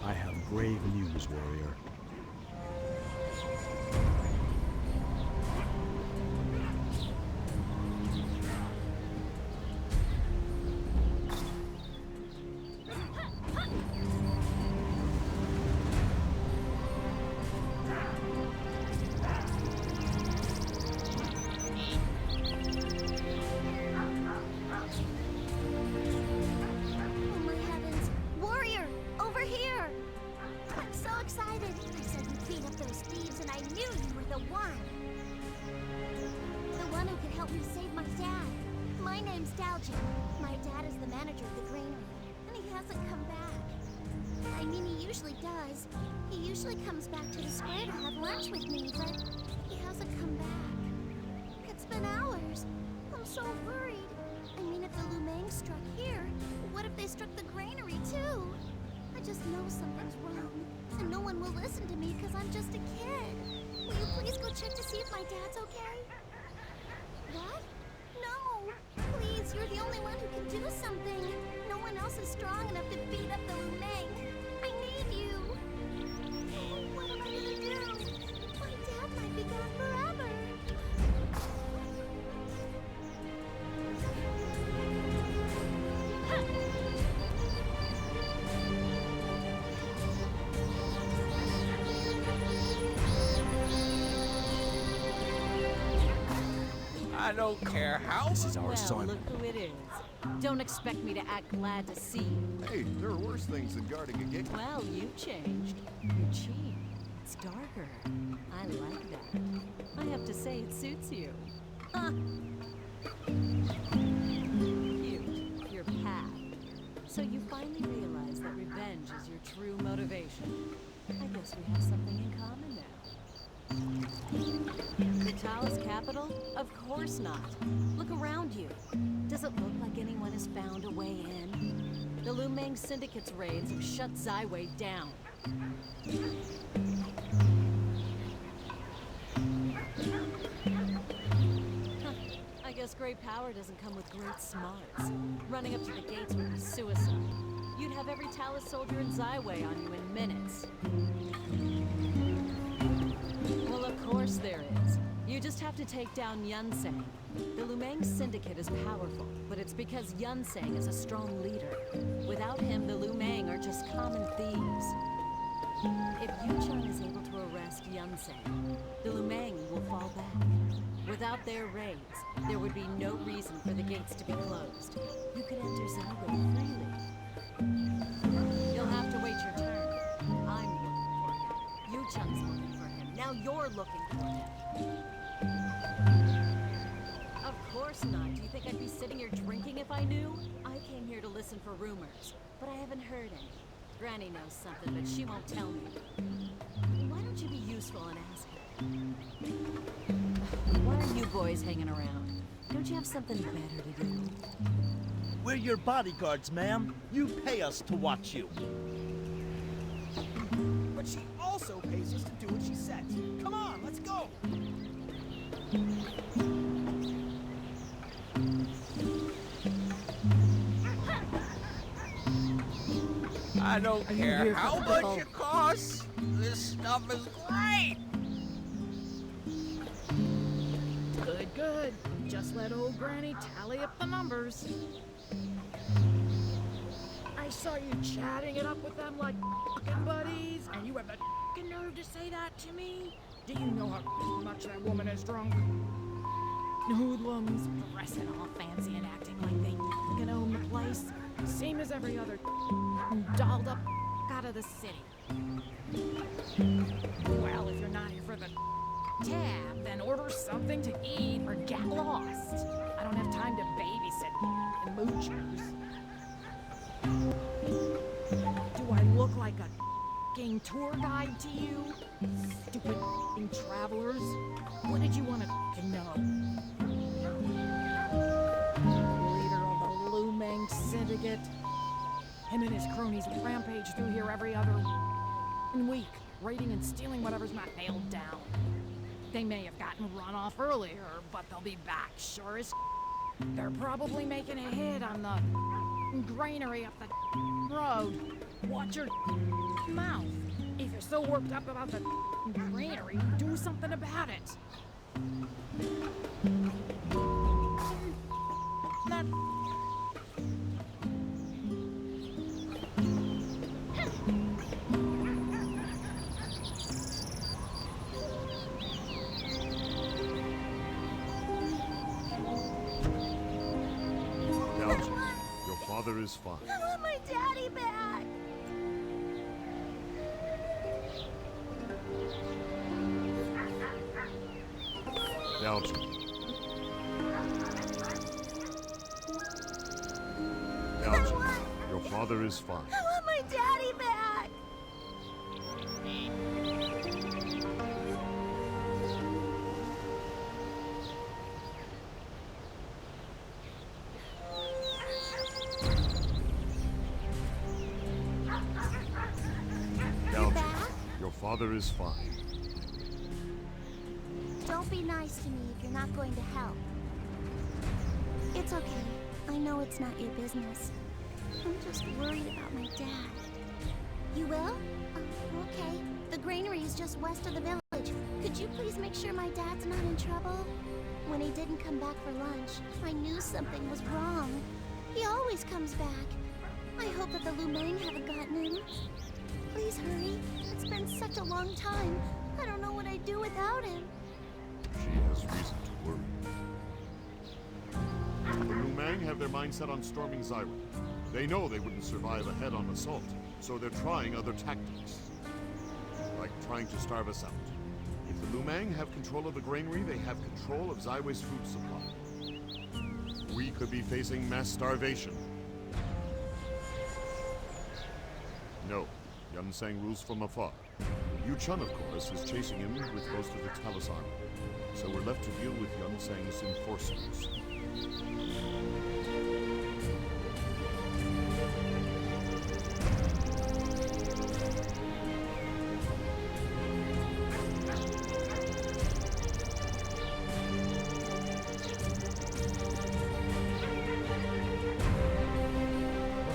I have grave news, warrior. My dad is the manager of the granary, and he hasn't come back. I mean, he usually does. He usually comes back to the square to have lunch with me, but he hasn't come back. It's been hours. I'm so worried. I mean, if the Lumang struck here, what if they struck the granary too? I just know something's wrong, and no one will listen to me because I'm just a kid. Will you please go check to see if my dad's okay? What? No! Please, you're the only one who can do something. No one else is strong enough to beat up the Lumang. I need you. Oh, what am I gonna do? My dad might be gone forever. I don't care how. This is our son. Look who it is. Don't expect me to act glad to see you. Hey, there are worse things than guarding a gate. Well, you changed. Your cheek. It's darker. I like that. I have to say it suits you. Cute. Your path. So you finally realize that revenge is your true motivation. I guess we have something in common now. The Talus capital? Of course not. Look around you. Does it look like anyone has found a way in? The Lumang Syndicate's raids have shut Zyway down. I guess great power doesn't come with great smarts. Running up to the gates would be suicide. You'd have every Talus soldier in Zyway on you in minutes. Well, of course there is. You just have to take down Yunseng. The Lumang Syndicate is powerful, but it's because Yunseng is a strong leader. Without him, the Lumang are just common thieves. If Yucheng is able to arrest Yunseng, the Lumang will fall back. Without their raids, there would be no reason for the gates to be closed. You could enter Zyway freely. You'll have to wait your turn. I'm looking for him. Yucheng's looking for him. Now you're looking for him. Of course not. Do you think I'd be sitting here drinking if I knew? I came here to listen for rumors, but I haven't heard any. Granny knows something, but she won't tell me. Why don't you be useful and ask her? Why are you boys hanging around? Don't you have something better to do? We're your bodyguards, ma'am. You pay us to watch you. But she also pays us to do what she says. Come on, let's go! I don't care how much it costs. This stuff is great! Good, good. Just let old Granny tally up the numbers. I saw you chatting it up with them like f***ing buddies, and you have the f***ing nerve to say that to me? Do you know how much that woman is drunk? Hoodlums, dressing all fancy and acting like they can own the place. Same as every other dolled up out of the city. Well, if you're not here for the tab, then order something to eat or get lost. I don't have time to babysit and moochers. Do I look like a f***ing tour guide to you? Stupid f***ing travelers? What did you want to know? Leader of the Lumang Syndicate? Him and his cronies rampage through here every other week, raiding and stealing whatever's not nailed down. They may have gotten run off earlier, but they'll be back sure as They're probably making a hit on the granary up the road. Watch your mouth. If you're so worked up about the granary, do something about it. That... Talus, your father is fine. I want my daddy back. Talus. Talus, your father is fine. I want my daddy back. Talus, your father is fine. Don't be nice to me if you're not going to help. It's okay. I know it's not your business. I'm just worried about my dad. You will? Okay. The granary is just west of the village. Could you please make sure my dad's not in trouble? When he didn't come back for lunch, I knew something was wrong. He always comes back. I hope that the Lumang haven't gotten him. Please hurry. It's been such a long time. I don't know what I'd do without him. She has reason to worry. The Lumang have their mind set on storming Zyra. They know they wouldn't survive a head-on assault, so they're trying other tactics. Like trying to starve us out. If the Lumang have control of the granary, they have control of Zywa's food supply. We could be facing mass starvation. No, Yunsang rules from afar. Yu Chun, of course, is chasing him with most of the Talus army. So we're left to deal with Yunsang's enforcers.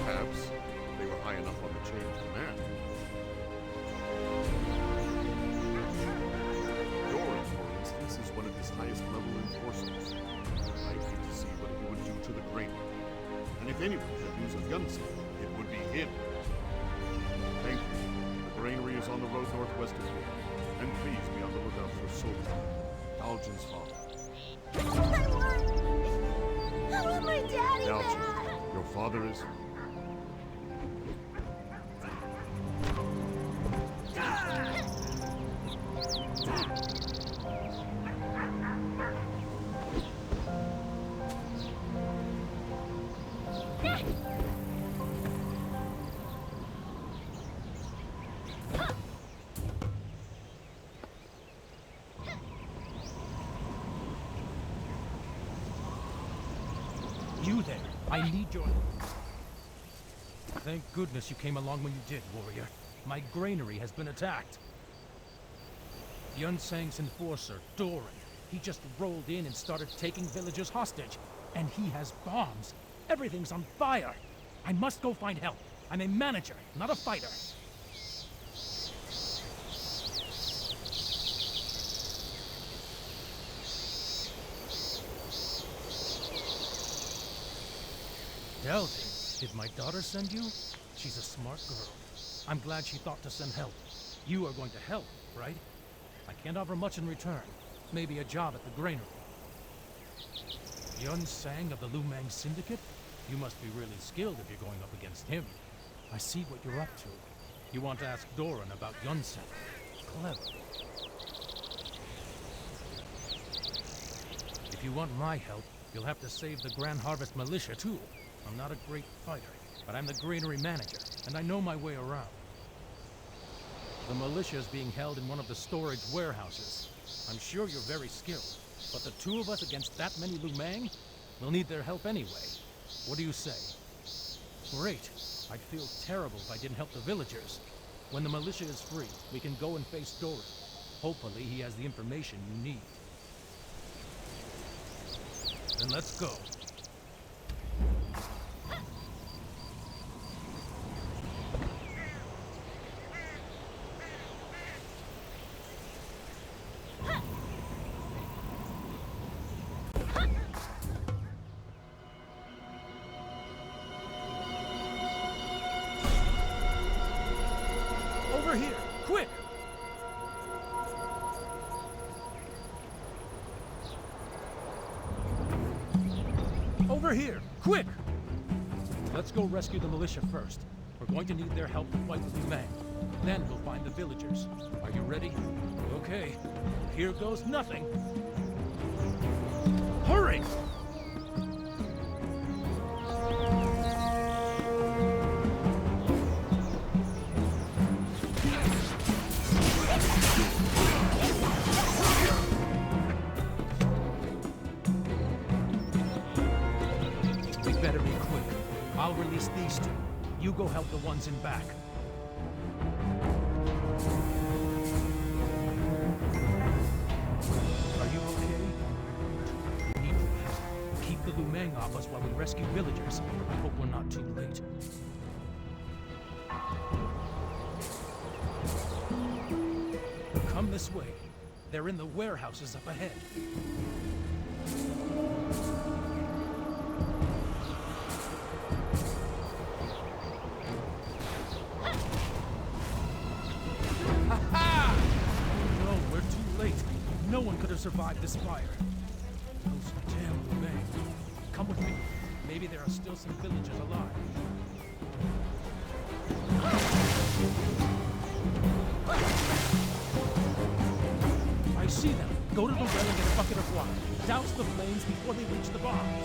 Perhaps they were high enough on the chain of command. Yours, for instance, is one of his highest level enforcers. I'd hate to see what he would do to the granary. And if anyone had news of Yunsang, it would be him. Thank you. The granary is on the road northwest of here. And please be on the lookout for Sultan, Daljan's father. I want my daddy Daljan, back. your father is... You there! I need your... Thank goodness you came along when you did, warrior. My granary has been attacked. Yunsang's enforcer, Doran, he just rolled in and started taking villagers hostage. And he has bombs. Everything's on fire. I must go find help. I'm a manager, not a fighter. Delvin, did my daughter send you? She's a smart girl. I'm glad she thought to send help. You are going to help, right? I can't offer much in return. Maybe a job at the granary. Yunsang of the Lumang Syndicate? You must be really skilled if you're going up against him. I see what you're up to. You want to ask Doran about Yunsang. Clever. If you want my help, you'll have to save the Grand Harvest Militia, too. I'm not a great fighter, but I'm the granary manager, and I know my way around. The militia is being held in one of the storage warehouses. I'm sure you're very skilled, but the two of us against that many Lumang? We'll need their help anyway. What do you say? Great. I'd feel terrible if I didn't help the villagers. When the militia is free, we can go and face Doran. Hopefully he has the information you need. Then let's go. Over here! Quick! Over here! Quick! Let's go rescue the militia first. We're going to need their help to fight the Lumang. Then we'll find the villagers. Are you ready? Okay. Here goes nothing. Hurry! We better be quick. I'll release these two. You go help the ones in back. Are you okay? We need your help. Keep the Lumang off us while we rescue villagers. I hope we're not too late. Come this way. They're in the warehouses up ahead. No, we're too late. No one could have survived this fire. Those damn Lumang. Come with me. Maybe there are still some villagers alive. I see them. Go to the well and get a bucket of water. Douse the flames before they reach the bombs.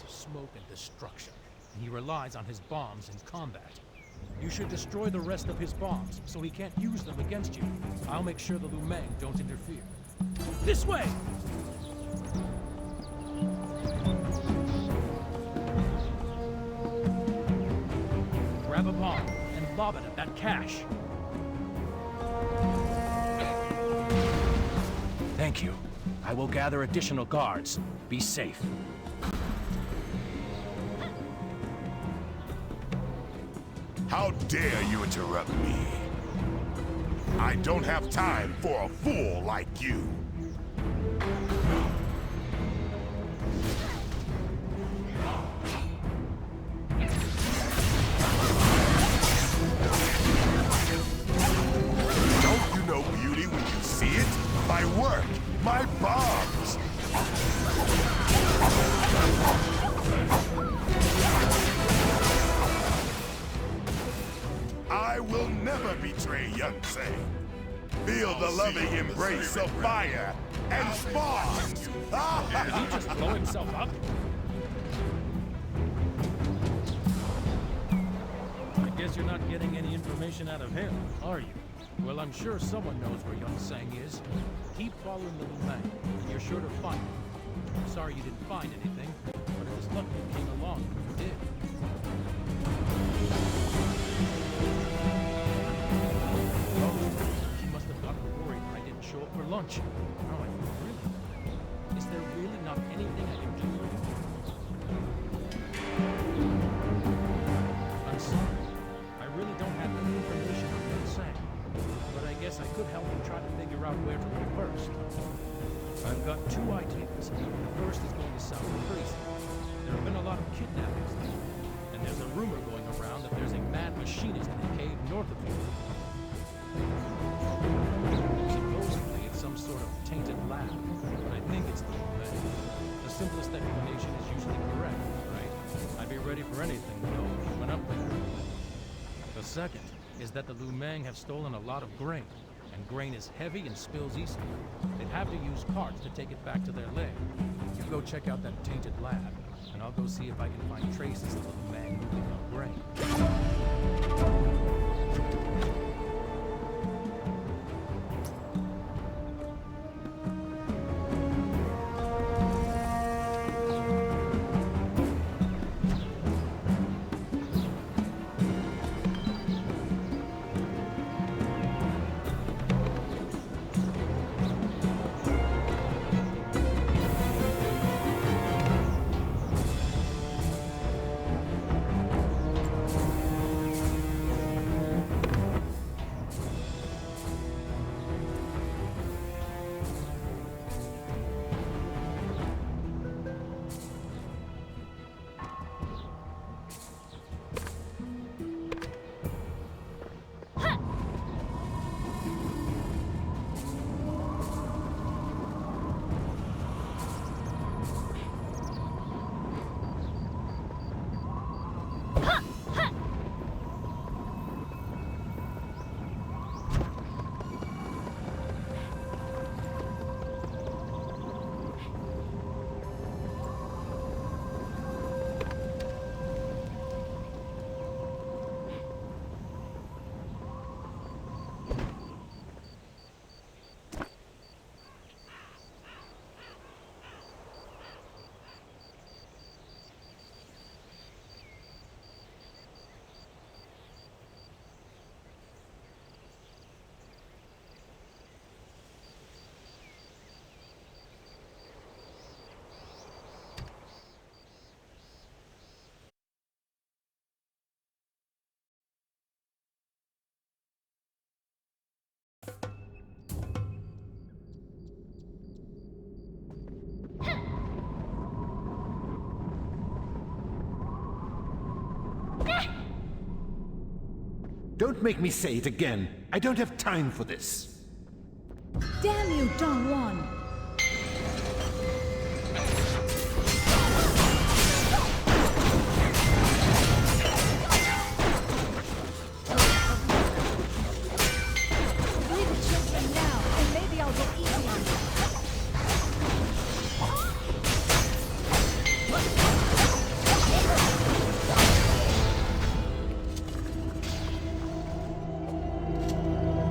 Smoke and destruction. He relies on his bombs in combat. You should destroy the rest of his bombs, so he can't use them against you. I'll make sure the Lumang don't interfere. This way! Grab a bomb and lob it at that cache. Thank you. I will gather additional guards. Be safe. How dare you interrupt me? I don't have time for a fool like you. Don't you know beauty when you see it? My work, my bombs. I will never betray Yonsei. Feel the loving embrace of fire and spawns. Did he just blow himself up? I guess you're not getting any information out of him, are you? Well, I'm sure someone knows where Yonsei is. Keep following the Lumang, and you're sure to find him. I'm sorry you didn't find anything, but it was lucky you came along when you did. She must have gotten worried when I didn't show up for lunch. Now I feel really bad. Is there really not anything I can do for you? I'm sorry. I really don't have any information on Yonsei. But I guess I could help you try to figure out where to look first. I've got two ideas. The first is going to sound crazy. There have been a lot of kidnappings lately, and And there's a rumor going around that there's a mad machinist in a cave north of here. Supposedly, it's some sort of tainted lab, but I think it's the Lumang. The simplest explanation is usually correct, right? I'd be ready for anything, though, if we went up there. The second is that the Lumang have stolen a lot of grain, and grain is heavy and spills easily. They'd have to use carts to take it back to their lair. You go check out that tainted lab, and I'll go see if I can find traces of the Lumang moving on grain. Don't make me say it again. I don't have time for this. Damn you, Dongwon! Free the children now, and maybe I'll go easy on you.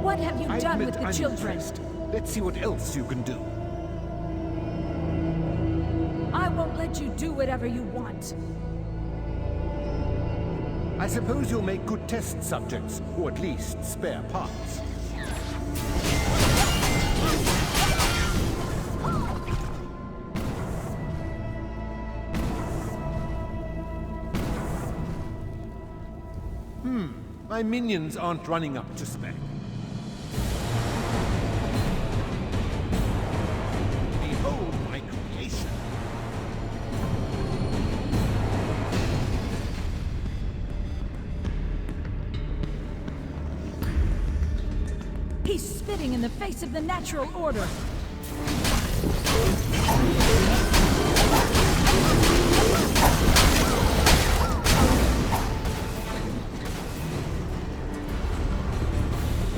What have you done with the children? Impressed. Let's see what else you can do. I won't let you do whatever you want. I suppose you'll make good test subjects, or at least spare parts. My minions aren't running up to spec. Behold my creation. He's spitting in the face of the natural order.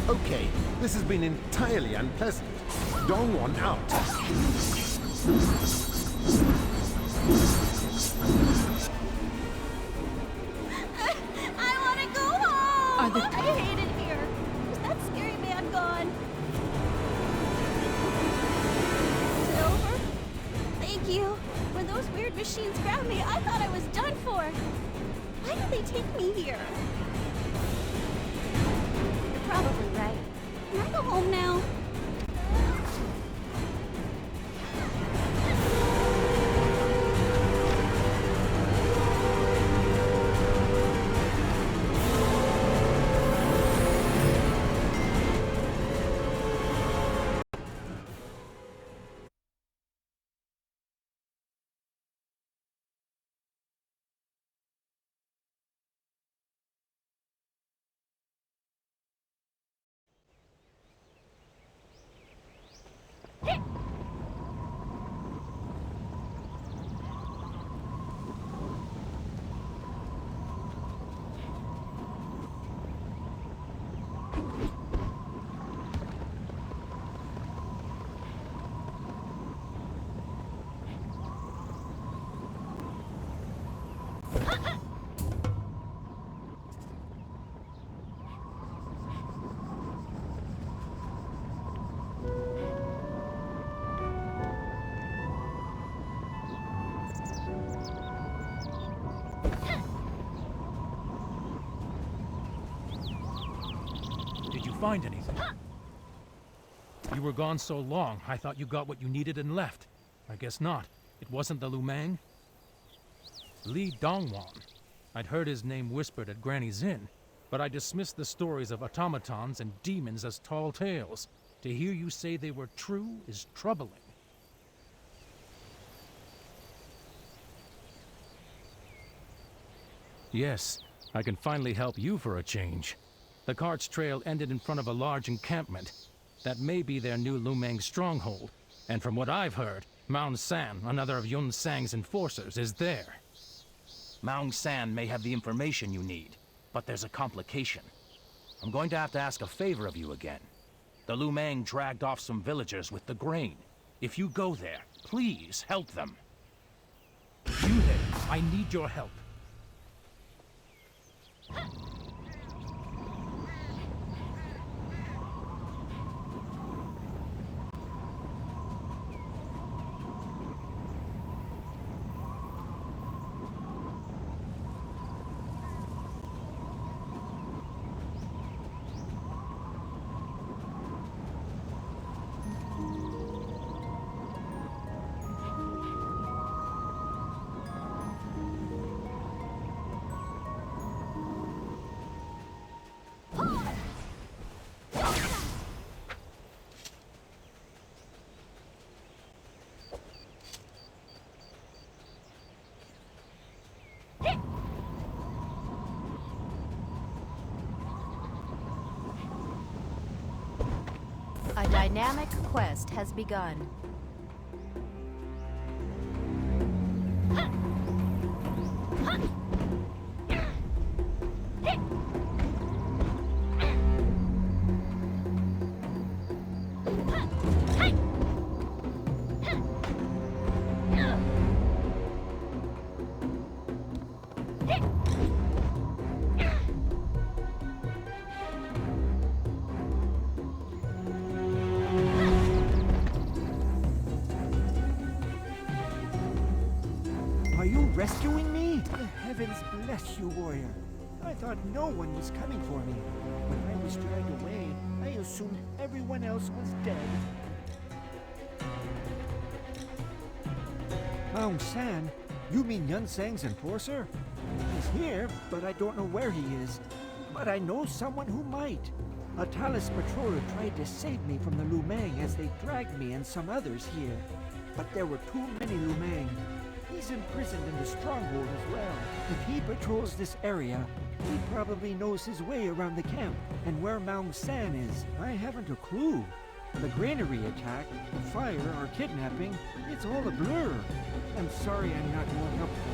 Okay, this has been entirely unpleasant. Dongwon out. I want to go home! Are the- I hate it here. Is that scary man gone? Is it over? Thank you. When those weird machines grabbed me, I thought I was done for. Why did they take me here? You're probably right. Can I go home now? find anything. You were gone so long, I thought you got what you needed and left. I guess not. It wasn't the Lumang? Li Dongwan. I'd heard his name whispered at Granny's Inn, but I dismissed the stories of automatons and demons as tall tales. To hear you say they were true is troubling. Yes, I can finally help you for a change. The cart's trail ended in front of a large encampment. That may be their new Lumang stronghold. And from what I've heard, Maung San, another of Yun Sang's enforcers, is there. Maung San may have the information you need, but there's a complication. I'm going to have to ask a favor of you again. The Lumang dragged off some villagers with the grain. If you go there, please help them. You there, I need your help. A dynamic quest has begun. Are you rescuing me? The heavens bless you, warrior. I thought no one was coming for me. When I was dragged away, I assumed everyone else was dead. Maung San? You mean Yun Sang's enforcer? He's here, but I don't know where he is. But I know someone who might. A Talus patroller tried to save me from the Lumang as they dragged me and some others here. But there were too many Lumang. He's imprisoned in the stronghold as well. If he patrols this area, he probably knows his way around the camp and where Maung San is. I haven't a clue. The granary attack, the fire, or kidnapping, it's all a blur. I'm sorry I'm not more helpful.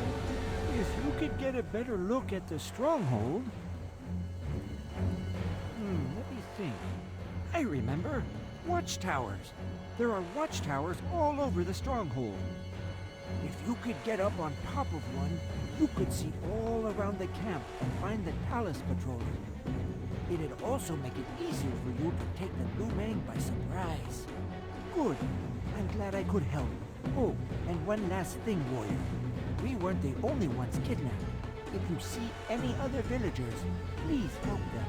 If you could get a better look at the stronghold... let me think. I remember. Watchtowers. There are watchtowers all over the stronghold. If you could get up on top of one, you could see all around the camp and find the Talus patroller. It'd also make it easier for you to take the Lumang by surprise. Good. I'm glad I could help. Oh, and one last thing, warrior. We weren't the only ones kidnapped. If you see any other villagers, please help them.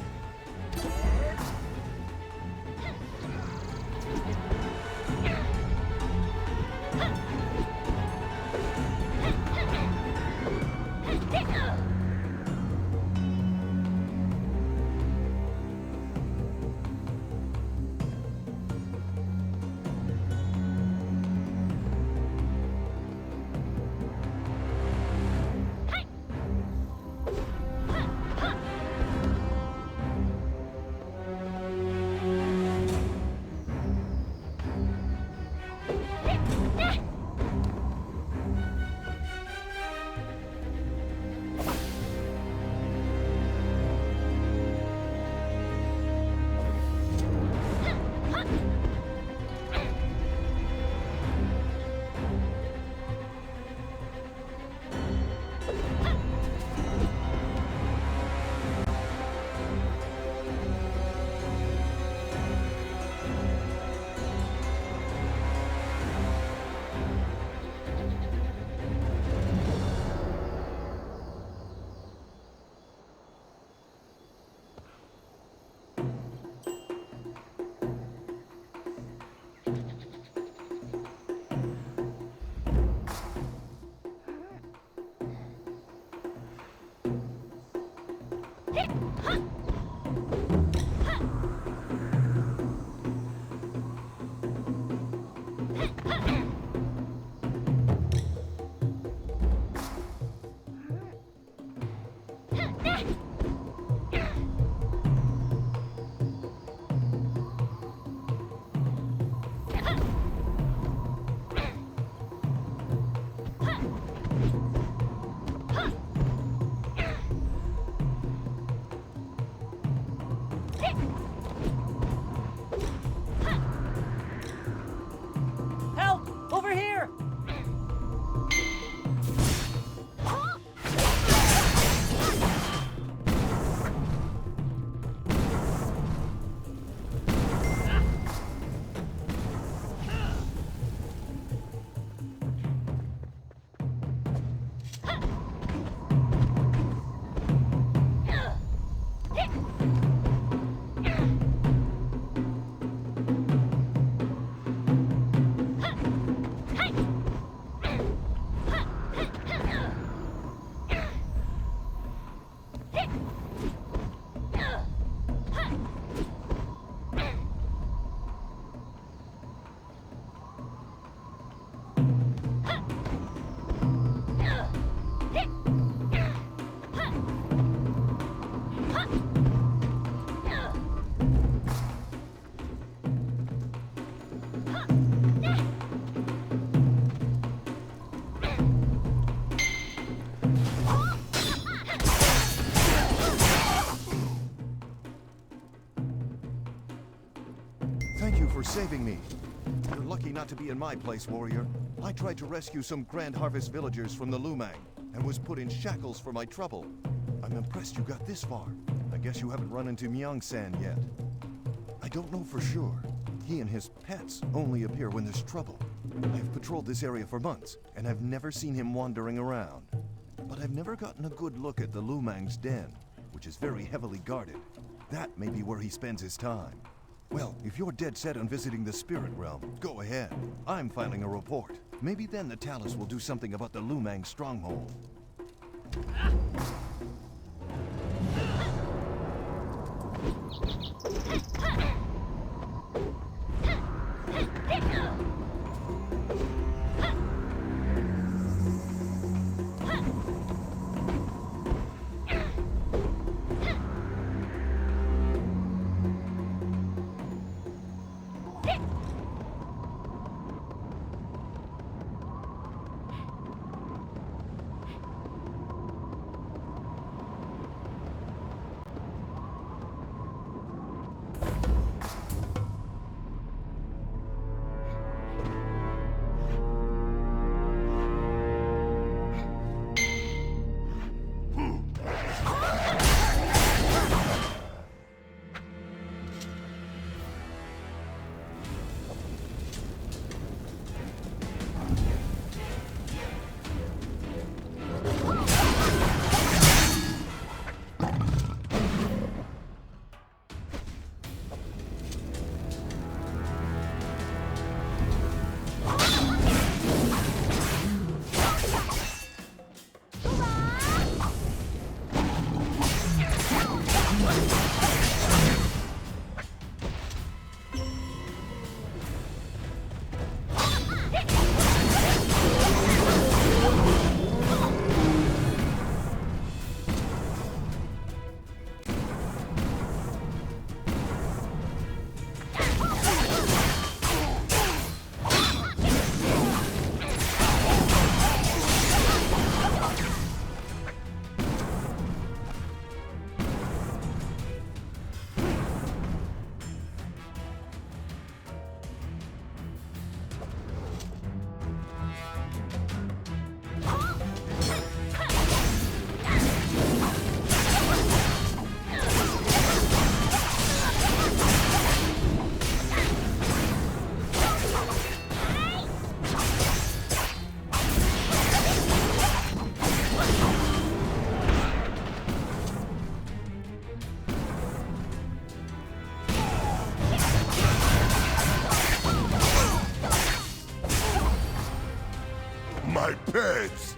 Thank you for saving me. You're lucky not to be in my place, warrior. I tried to rescue some Grand Harvest villagers from the Lumang, and was put in shackles for my trouble. I'm impressed you got this far. I guess you haven't run into Myung-san yet. I don't know for sure. He and his pets only appear when there's trouble. I've patrolled this area for months, and I've never seen him wandering around. But I've never gotten a good look at the Lumang's den, which is very heavily guarded. That may be where he spends his time. Well, if you're dead set on visiting the spirit realm, go ahead. I'm filing a report. Maybe then the Talus will do something about the Lumang stronghold. My pets!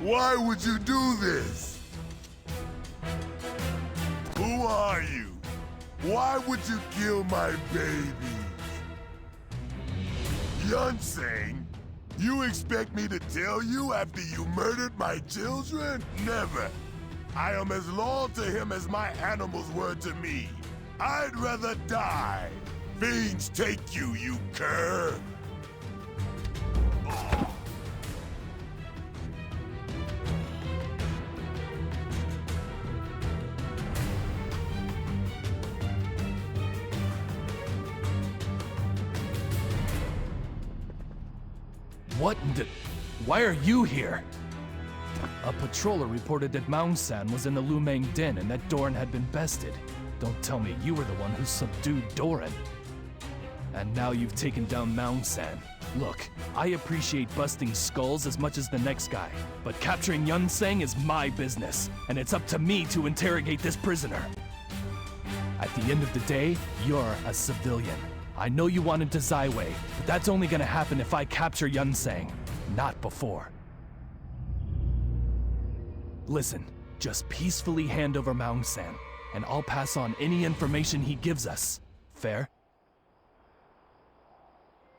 Why would you do this? Who are you? Why would you kill my babies? Yunseng, you expect me to tell you after you murdered my children? Never. I am as loyal to him as my animals were to me. I'd rather die. Fiends take you, you cur! What the... Why are you here? A patroller reported that Maung-san was in the Lumang den and that Doran had been bested. Don't tell me you were the one who subdued Doran. And now you've taken down Maung-san. Look, I appreciate busting skulls as much as the next guy, but capturing Yunseng is my business, and it's up to me to interrogate this prisoner. At the end of the day, you're a civilian. I know you wanted to Zaiwei, but that's only gonna happen if I capture Yunseng, not before. Listen, just peacefully hand over Maung-san, and I'll pass on any information he gives us. Fair?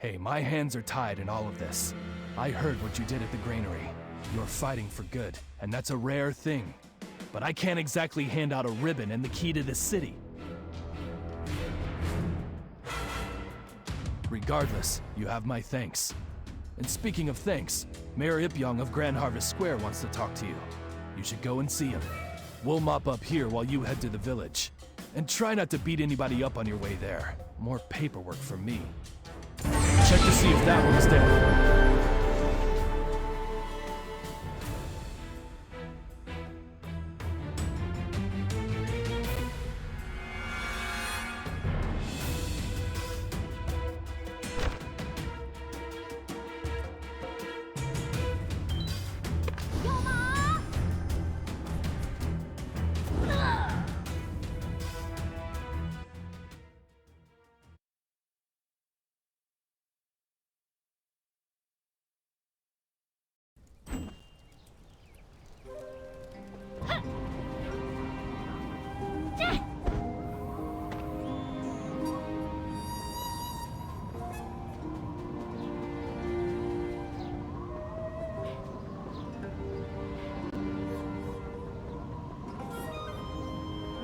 Hey, my hands are tied in all of this. I heard what you did at the granary. You're fighting for good, and that's a rare thing. But I can't exactly hand out a ribbon and the key to this city. Regardless, you have my thanks. And speaking of thanks, Mayor Ipyong of Grand Harvest Square wants to talk to you. You should go and see him. We'll mop up here while you head to the village. And try not to beat anybody up on your way there. More paperwork for me. Check to see if that one's dead.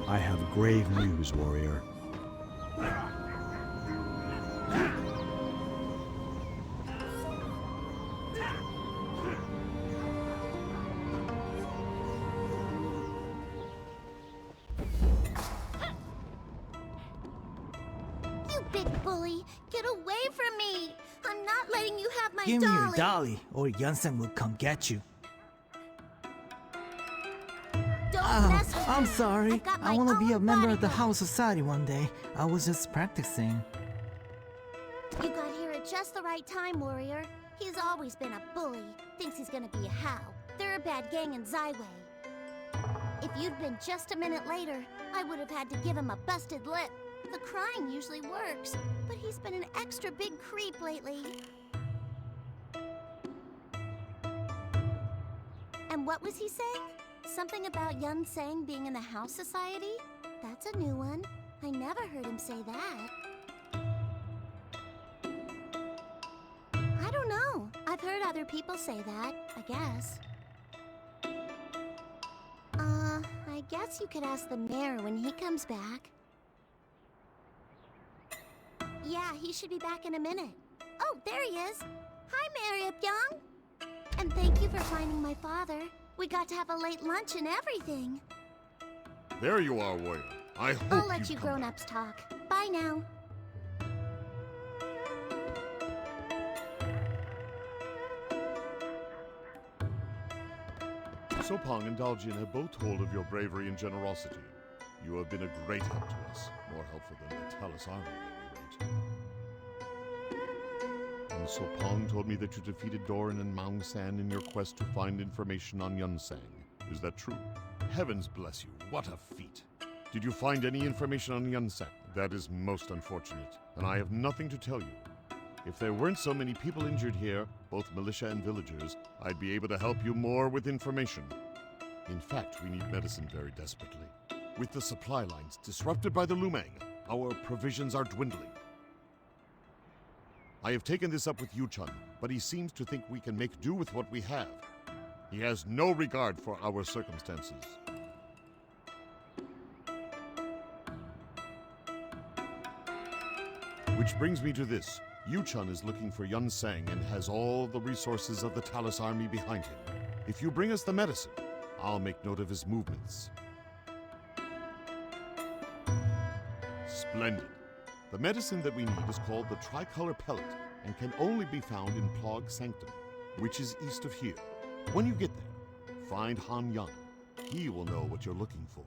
I have grave news, warrior. You big bully! Get away from me! I'm not letting you have my Give me dolly! your dolly, or Yunsen will come get you. Don't mess with I'm me. sorry. I've got I my want to be a own member of the bodyguard. House Society one day. I was just practicing. You got here at just the right time, warrior. He's always been a bully. Thinks he's gonna be a How. They're a bad gang in Zyway. If you'd been just a minute later, I would have had to give him a busted lip. The crying usually works, but he's been an extra big creep lately. And what was he saying? Something about Yun Sang being in the House Society? That's a new one. I never heard him say that. I don't know. I've heard other people say that, I guess. I guess you could ask the mayor when he comes back. Yeah, he should be back in a minute. Oh, there he is. Hi, Mayor Ipyong. And thank you for finding my father. We got to have a late lunch and everything. There you are, warrior. I hope I'll let you you've come grown-ups talk. Bye now. Sopong and Daljin have both told of your bravery and generosity. You have been a great help to us, more helpful than the Talus army at any rate. And Sopong told me that you defeated Doran and Maung San in your quest to find information on Yun Sang. Is that true? Heavens bless you, what a feat! Did you find any information on Yun Sang? That is most unfortunate, and I have nothing to tell you. If there weren't so many people injured here, both militia and villagers, I'd be able to help you more with information. In fact, we need medicine very desperately. With the supply lines disrupted by the Lumang, our provisions are dwindling. I have taken this up with Yuchun, but he seems to think we can make do with what we have. He has no regard for our circumstances. Which brings me to this. Yuchun is looking for Yun Sang and has all the resources of the Talus army behind him. If you bring us the medicine, I'll make note of his movements. Splendid. The medicine that we need is called the tricolor pellet and can only be found in Plog Sanctum, which is east of here. When you get there, find Han Young. He will know what you're looking for.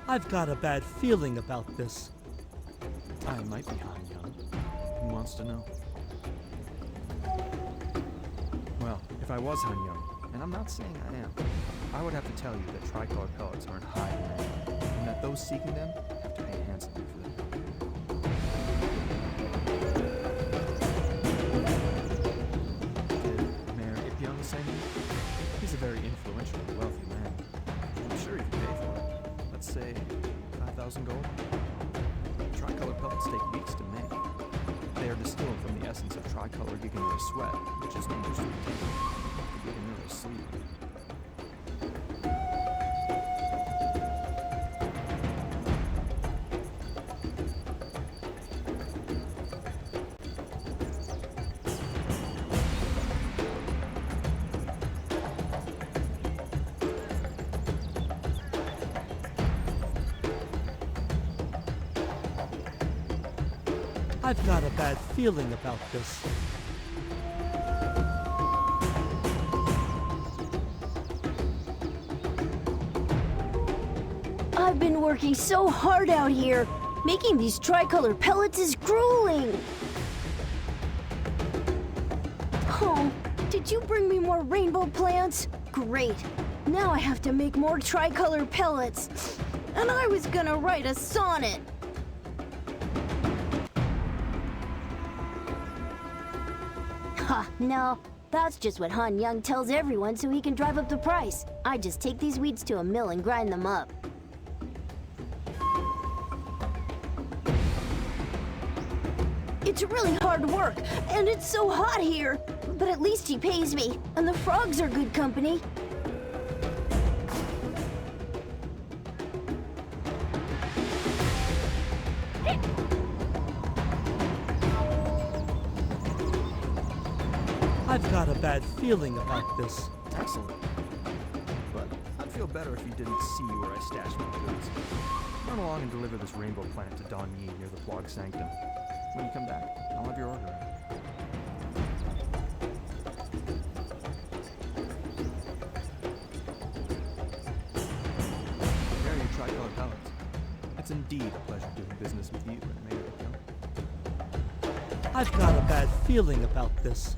I've got a bad feeling about this. I might be Han Young. Who wants to know? Well, if I was Han Young, and I'm not saying I am, I would have to tell you that tricolor pellets are in high demand, and that those seeking them have to pay handsomely for them. Did Mayor Ipyong send you? He's a very influential and wealthy man. I'm sure he can pay for it. Let's say 5,000 gold. Tricolor pellets take weeks to make. They They are distilled from the essence of tricolor giganura sweat, which is dangerous to the taste. Giganura sleep. I've got a bad feeling about this. I've been working so hard out here. Making these tricolor pellets is grueling. Oh, did you bring me more rainbow plants? Great. Now I have to make more tricolor pellets. And I was gonna write a sonnet. Ha, no. That's just what Han Young tells everyone so he can drive up the price. I just take these weeds to a mill and grind them up. It's really hard work, and it's so hot here. But at least he pays me, and the frogs are good company. I've got a bad feeling about this. Excellent. But I'd feel better if you didn't see where I stashed my goods. Run along and deliver this rainbow plant to Don Yi near the Plog Sanctum. When you come back, I'll have your order in. There are your tricolor pellets. It's indeed a pleasure doing business with you, and Mayor Young. I've got a bad feeling about this.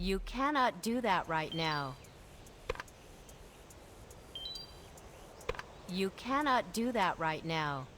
You cannot do that right now. You cannot do that right now.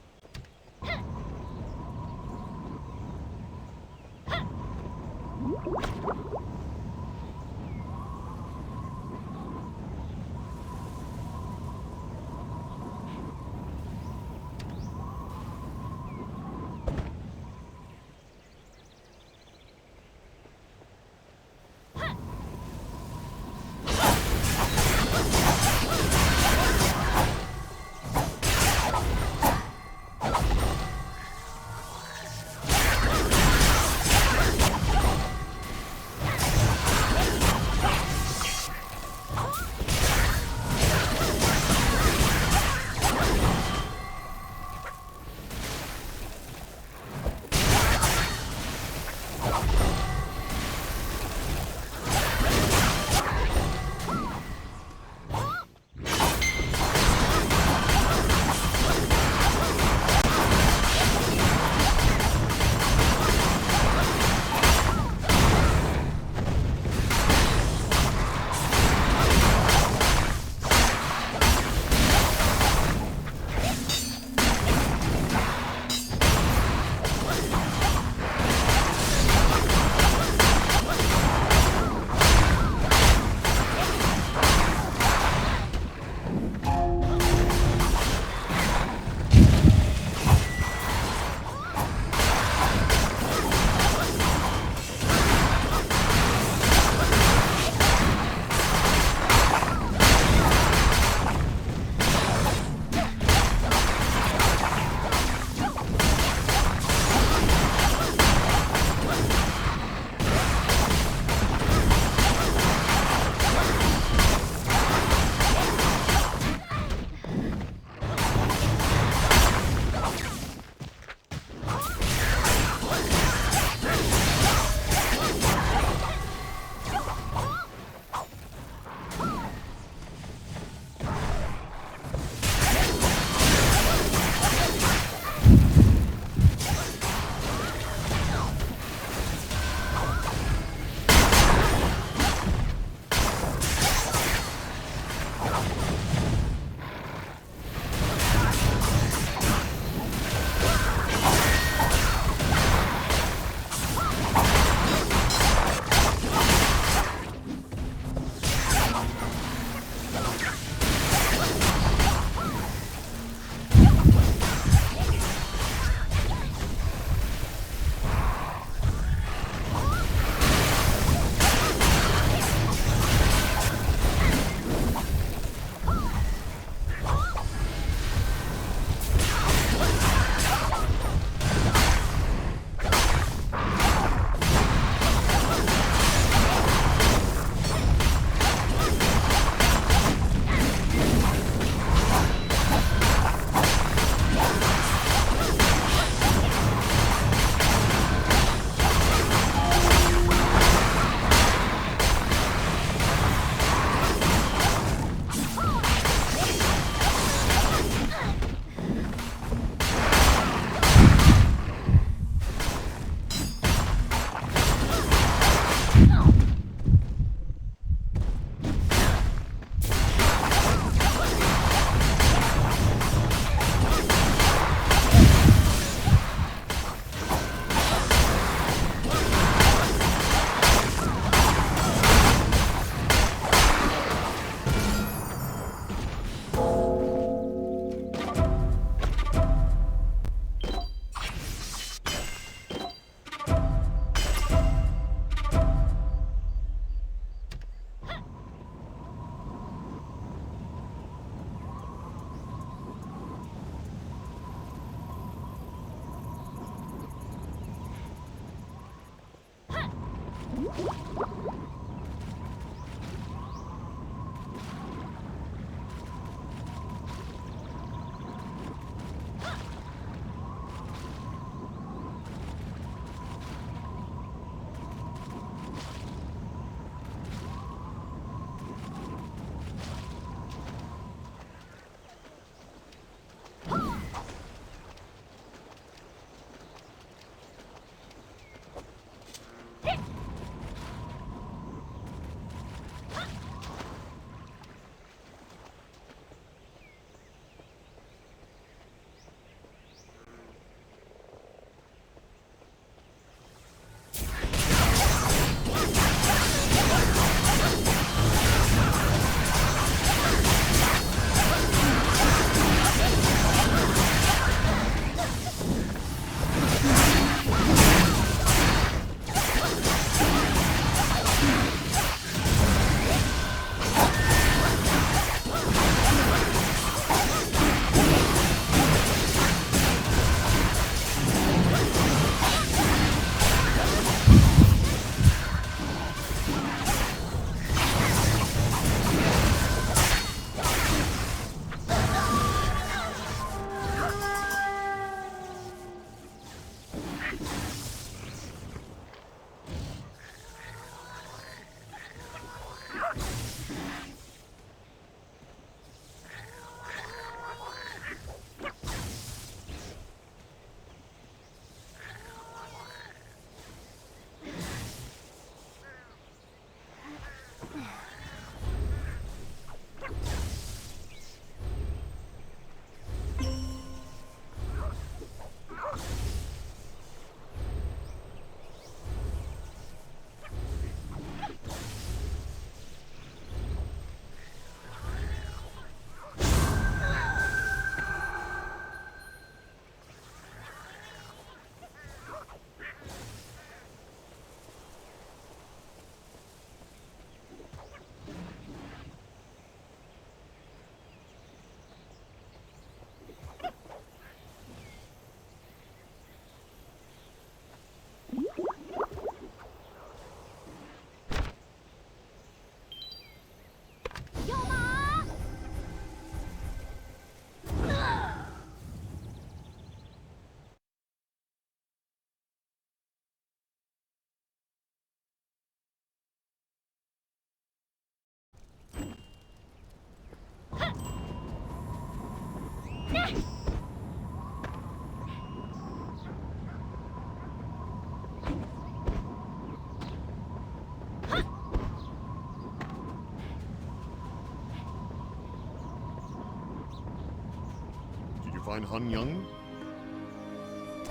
Did you find Han Young?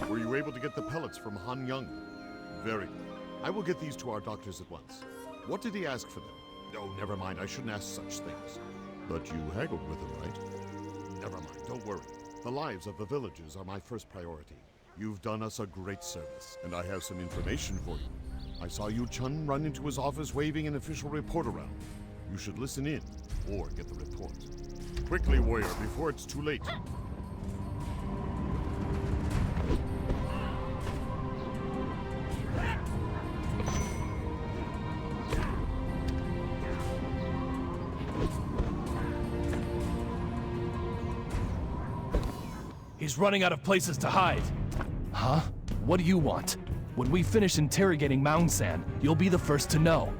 Were you able to get the pellets from Han Young? Very good. I will get these to our doctors at once. What did he ask for them? Oh, never mind. I shouldn't ask such things. But you haggled with him, right? Never mind. Don't worry. The lives of the villagers are my first priority. You've done us a great service, and I have some information for you. I saw Yu Chun run into his office waving an official report around. You should listen in, or get the report. Quickly, warrior, before it's too late. He's running out of places to hide. Huh? What do you want? When we finish interrogating Maung San, you'll be the first to know.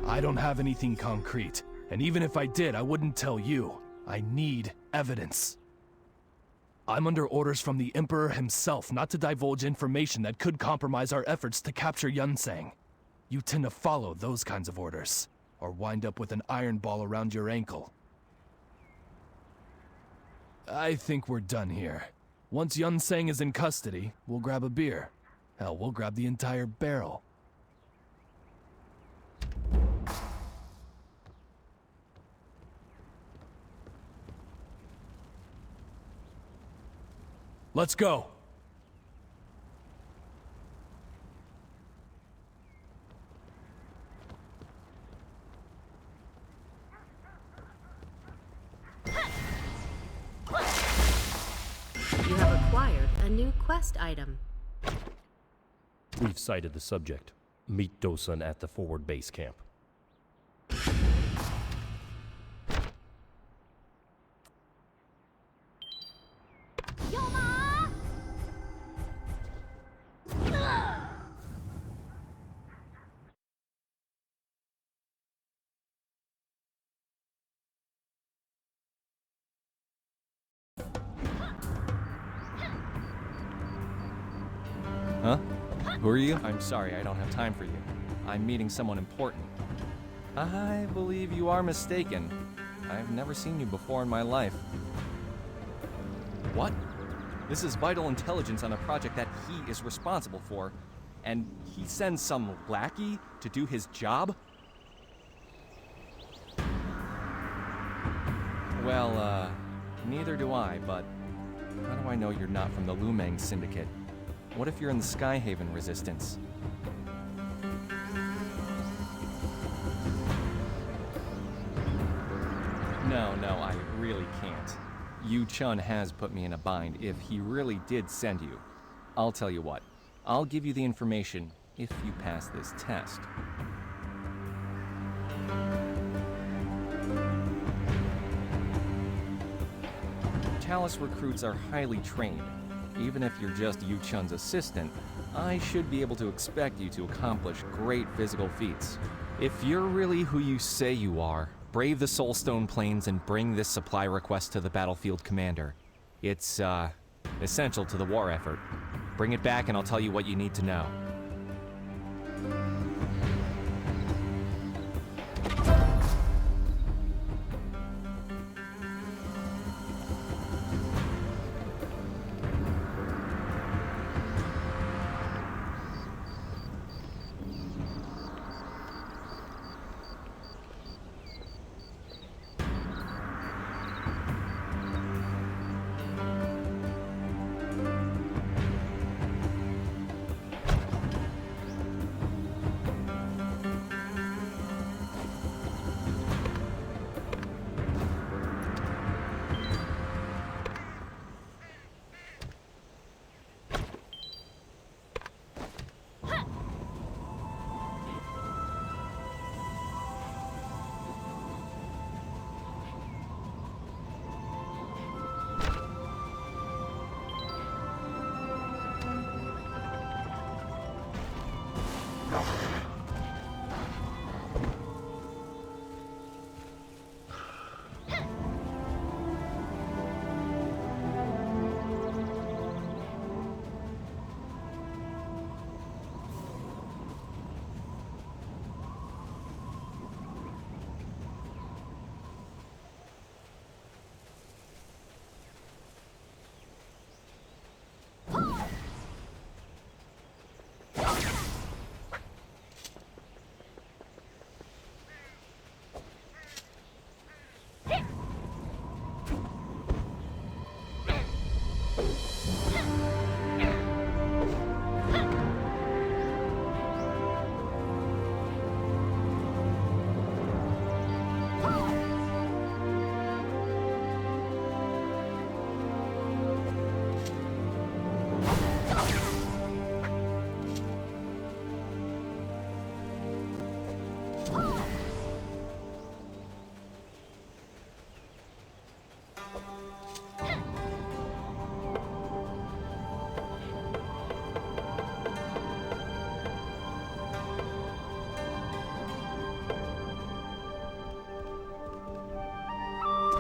I don't have anything concrete, and even if I did, I wouldn't tell you. I need evidence. I'm under orders from the Emperor himself not to divulge information that could compromise our efforts to capture Yunsang. You tend to follow those kinds of orders, or wind up with an iron ball around your ankle. I think we're done here. Once Yunsang is in custody, we'll grab a beer. Hell, we'll grab the entire barrel. Let's go! You have acquired a new quest item. We've sighted the subject. Meet Dosun at the forward base camp. Huh? Who are you? I'm sorry, I don't have time for you. I'm meeting someone important. I believe you are mistaken. I've never seen you before in my life. What? This is vital intelligence on a project that he is responsible for, and he sends some lackey to do his job? Well, neither do I, but how do I know you're not from the Lumang Syndicate? What if you're in the Skyhaven Resistance? No, I really can't. Yu Chun has put me in a bind if he really did send you. I'll tell you what, I'll give you the information if you pass this test. Talus recruits are highly trained. Even if you're just Yu Chun's assistant, I should be able to expect you to accomplish great physical feats. If you're really who you say you are, brave the Soulstone Plains and bring this supply request to the battlefield commander. It's, essential to the war effort. Bring it back and I'll tell you what you need to know.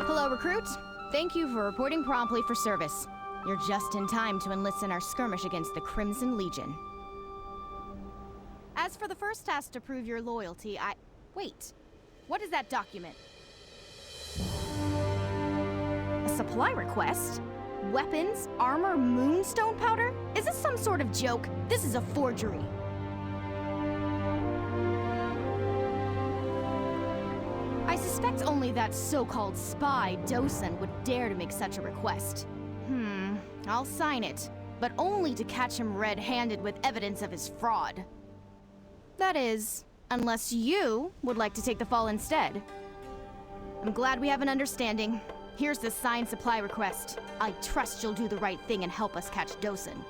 Hello, recruits. Thank you for reporting promptly for service. You're just in time to enlist in our skirmish against the Crimson Legion. As for the first task to prove your loyalty, Wait. What is that document? A supply request? Weapons? Armor? Moonstone powder? Is this some sort of joke? This is a forgery. I suspect only that so-called spy, Dosen, would dare to make such a request. I'll sign it, but only to catch him red-handed with evidence of his fraud. That is, unless you would like to take the fall instead. I'm glad we have an understanding. Here's the signed supply request. I trust you'll do the right thing and help us catch Dosen.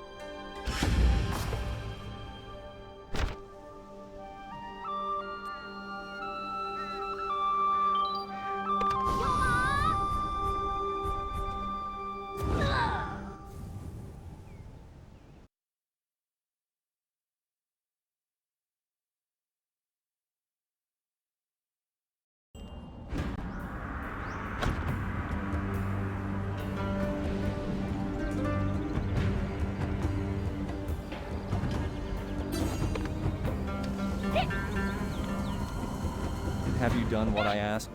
Have you done what I asked?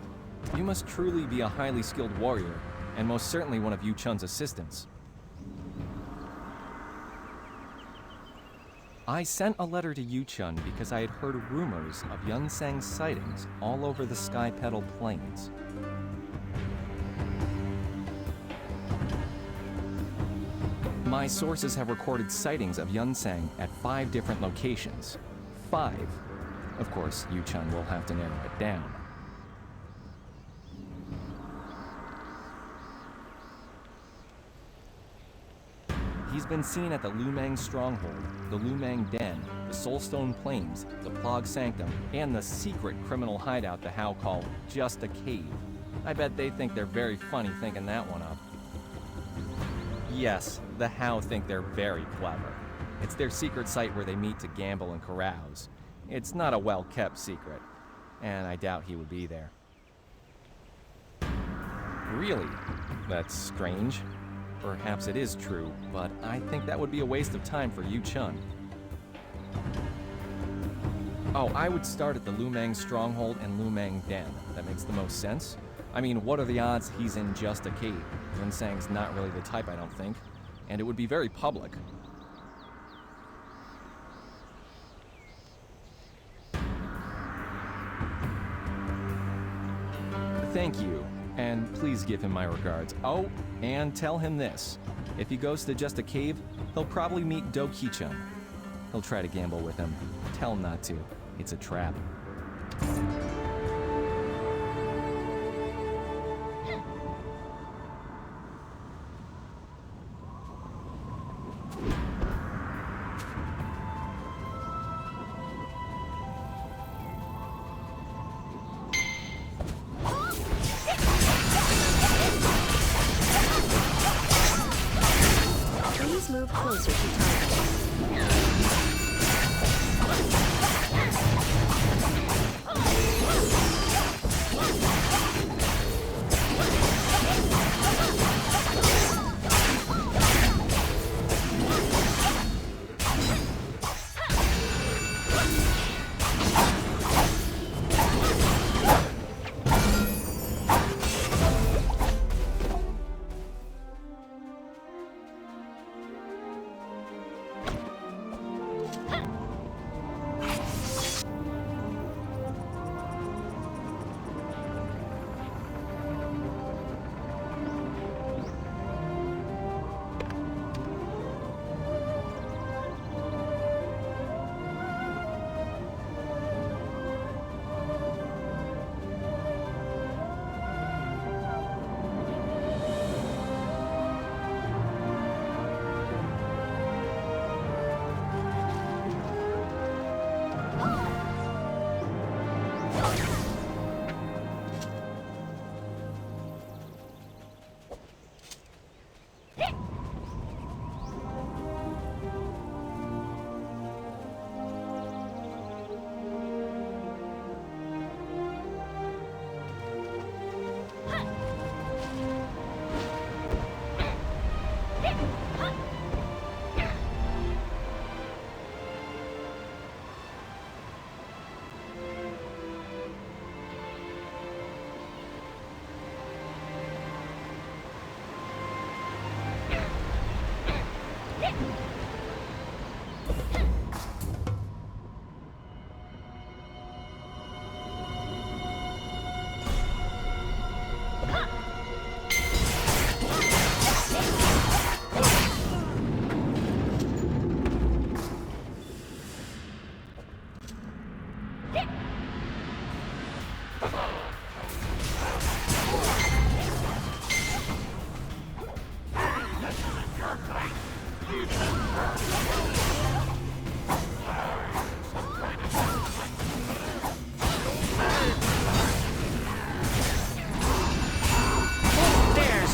You must truly be a highly skilled warrior, and most certainly one of Yu Chun's assistants. I sent a letter to Yu Chun because I had heard rumors of Yunsang's sightings all over the Sky Petal Plains. My sources have recorded sightings of Yunsang at 5 different locations. 5. Of course, Yu Chun will have to narrow it down. He's been seen at the Lumang Stronghold, the Lumang Den, the Soulstone Plains, the Plog Sanctum, and the secret criminal hideout the Hao call Just a Cave. I bet they think they're very funny thinking that one up. Yes, the How think they're very clever. It's their secret site where they meet to gamble and carouse. It's not a well-kept secret, and I doubt he would be there. Really? That's strange. Perhaps it is true, but I think that would be a waste of time for Yu Chun. Oh, I would start at the Lumang Stronghold and Lumang Den. That makes the most sense. I mean, what are the odds he's in just a cave? Yunsang's not really the type, I don't think. And it would be very public. Thank you, and please give him my regards. Oh, and tell him this. If he goes to just a cave, he'll probably meet Do Ki-chun. He'll try to gamble with him. Tell him not to. It's a trap. Please move closer to target.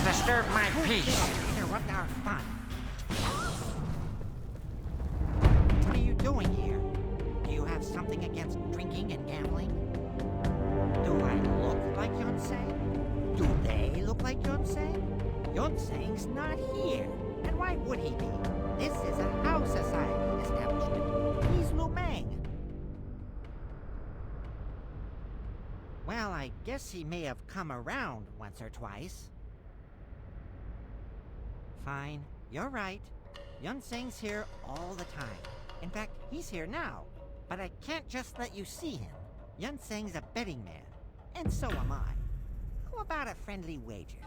Disturb my peace. Interrupt our fun. What are you doing here? Do you have something against drinking and gambling? Do I look like Yonsei? Do they look like Yonsei? Yonsei's not here. And why would he be? This is a house society establishment. He's Lumang. Well, I guess he may have come around once or twice. Fine, you're right. Yunseng's here all the time. In fact, he's here now. But I can't just let you see him. Yunseng's a betting man, and so am I. How about a friendly wager?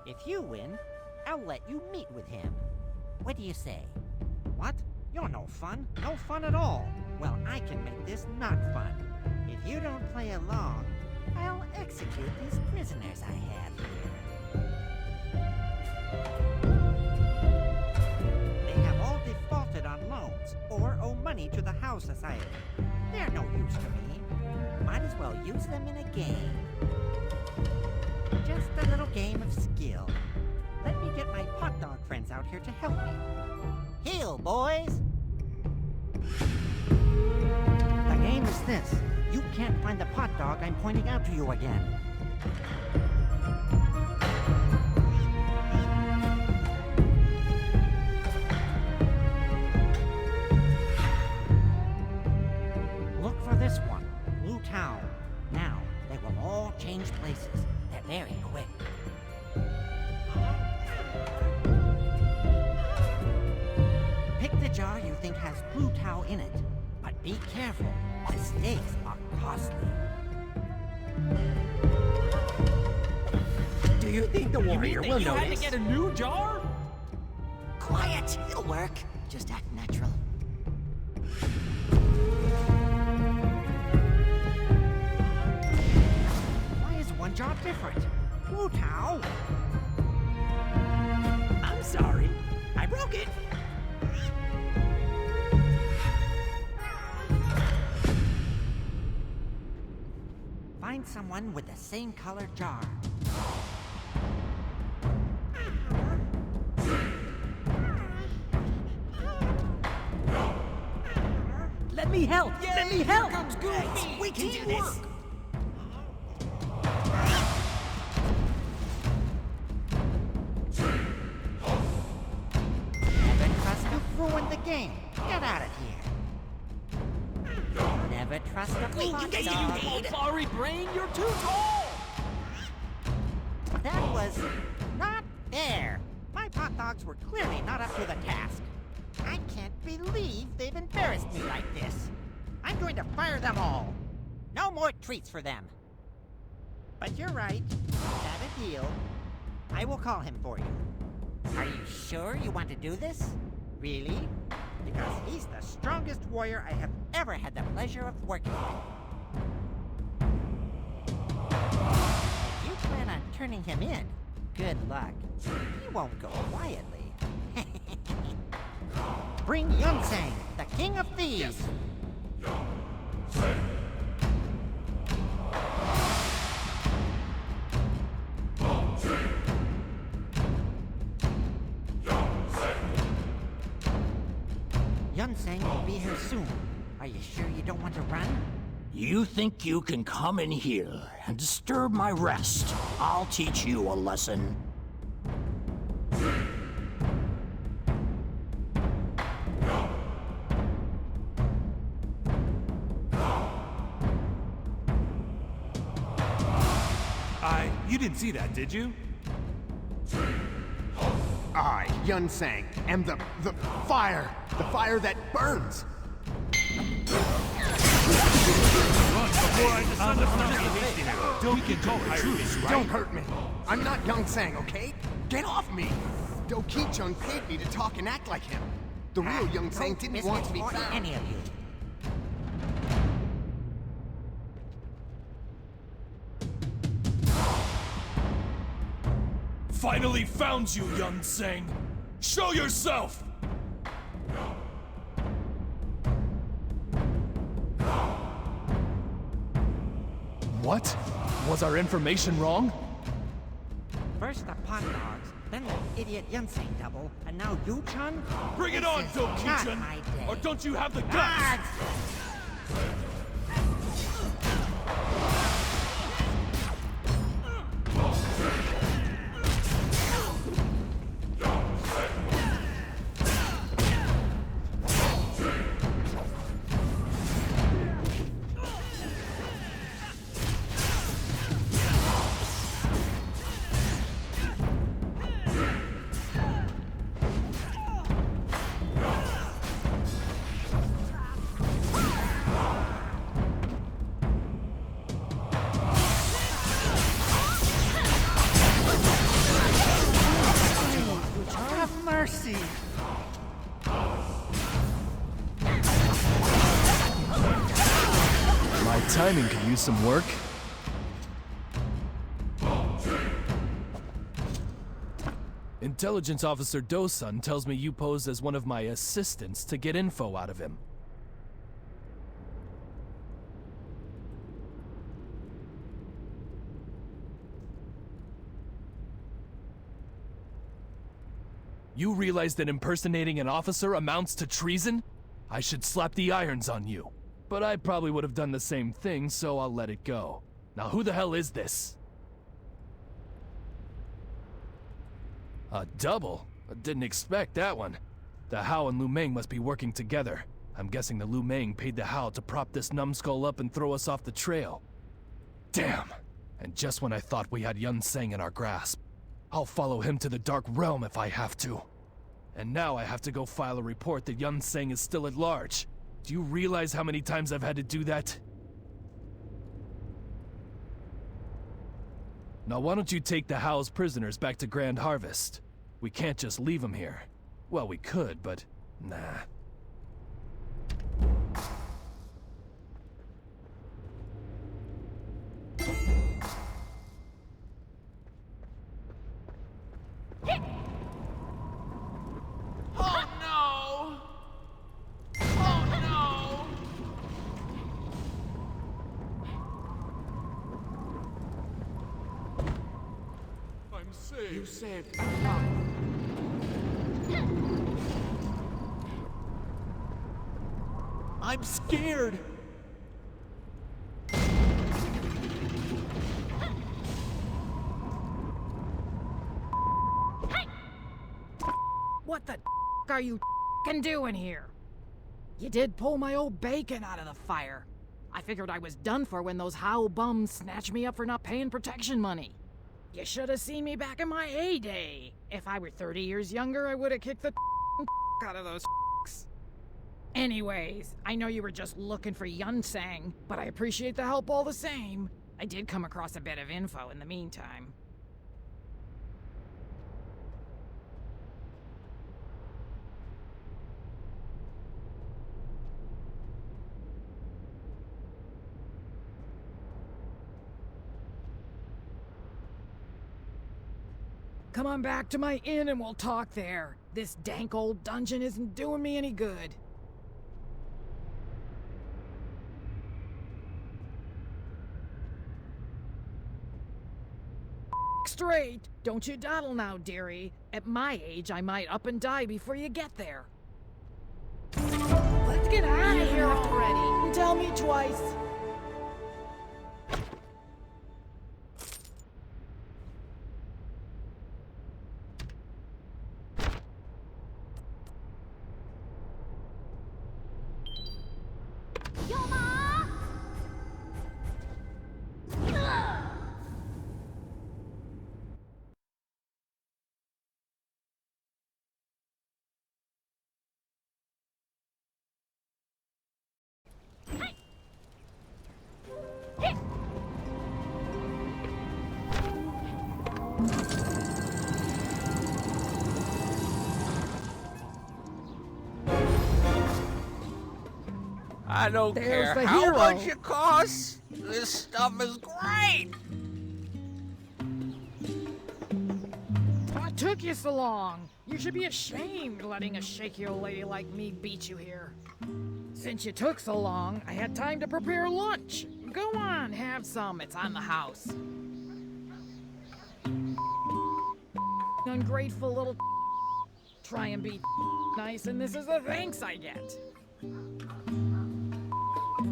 If you win, I'll let you meet with him. What do you say? What? You're no fun. No fun at all. Well, I can make this not fun. If you don't play along, I'll execute these prisoners I have here. They have all defaulted on loans or owe money to the House Society. They're no use to me. Might as well use them in a game. Just a little game of skill. Let me get my hot dog friends out here to help me. Heal, boys! The game is this. You can't find the pot dog I'm pointing out to you again. Look for this one, Blue Town. Now, they will all change places. They're very quick. Pick the jar you think has Blue Town in it, but be careful. Mistakes are costly. Do you think the warrior will You had to notice? get a new jar? Quiet, it'll work. Just act natural. Why is one jar different? Blue Town? I'm sorry. I broke it. Find someone with the same color jar. Let me help. Let me help. Comes Goofy. We can do this. Never trust a ruin the game. Get out of here. Never trust a Wait, you pot guys dog. getting paid? Sorry, brain, you're too tall! That was not fair. My pot dogs were clearly not up to the task. I can't believe they've embarrassed me like this. I'm going to fire them all. No more treats for them. But you're right. We had a deal. I will call him for you. Are you sure you want to do this? Really? Because he's the strongest warrior I have ever had the pleasure of working with. If you plan on turning him in, good luck. He won't go quietly. Bring Yunsang, the king of thieves! Yunsang will be here soon. Are you sure you don't want to run? You think you can come in here and disturb my rest? I'll teach you a lesson. You didn't see that, did you? I, Yunsang, am the fire. The fire that burns. Don't hurt me. I'm not Yunsang, okay? Get off me. Do-Ki-Chung paid me to talk and act like him. The real Yunsang didn't want to be found. Any of you. Finally found you, Yunsang! Show yourself! What? Was our information wrong? First the pot dogs, then the idiot Yunsang double, and now Yu-Chun? Bring it on, Do-Ki-Chung! Or don't you have the guts? Mercy! My timing could use some work. Intelligence Officer Do-Sun tells me you posed as one of my assistants to get info out of him. You realize that impersonating an officer amounts to treason? I should slap the irons on you. But I probably would have done the same thing, so I'll let it go. Now who the hell is this? A double? I didn't expect that one. The Hao and Lu Meng must be working together. I'm guessing the Lu Meng paid the Hao to prop this numbskull up and throw us off the trail. Damn! And just when I thought we had Yun Seng in our grasp. I'll follow him to the Dark Realm if I have to. And now I have to go file a report that Yun Seng is still at large. Do you realize how many times I've had to do that? Now why don't you take the Hao's prisoners back to Grand Harvest? We can't just leave them here. Well, we could, but nah. Oh no! Oh no! I'm saved. You saved. I'm scared. What the are you doing here? You did pull my old bacon out of the fire. I figured I was done for when those Hao bums snatched me up for not paying protection money. You should have seen me back in my heyday. If I were 30 years younger, I would have kicked the out of those. Anyways, I know you were just looking for Yun Seng, but I appreciate the help all the same. I did come across a bit of info in the meantime. Come on back to my inn and we'll talk there. This dank old dungeon isn't doing me any good. Straight! Don't you dawdle now, dearie. At my age, I might up and die before you get there. Let's get out of here already! Tell me twice! I don't care how much it costs. This stuff is great. What took you so long? You should be ashamed letting a shaky old lady like me beat you here. Since you took so long, I had time to prepare lunch. Go on, have some. It's on the house. Ungrateful little try and be nice, and this is the thanks I get.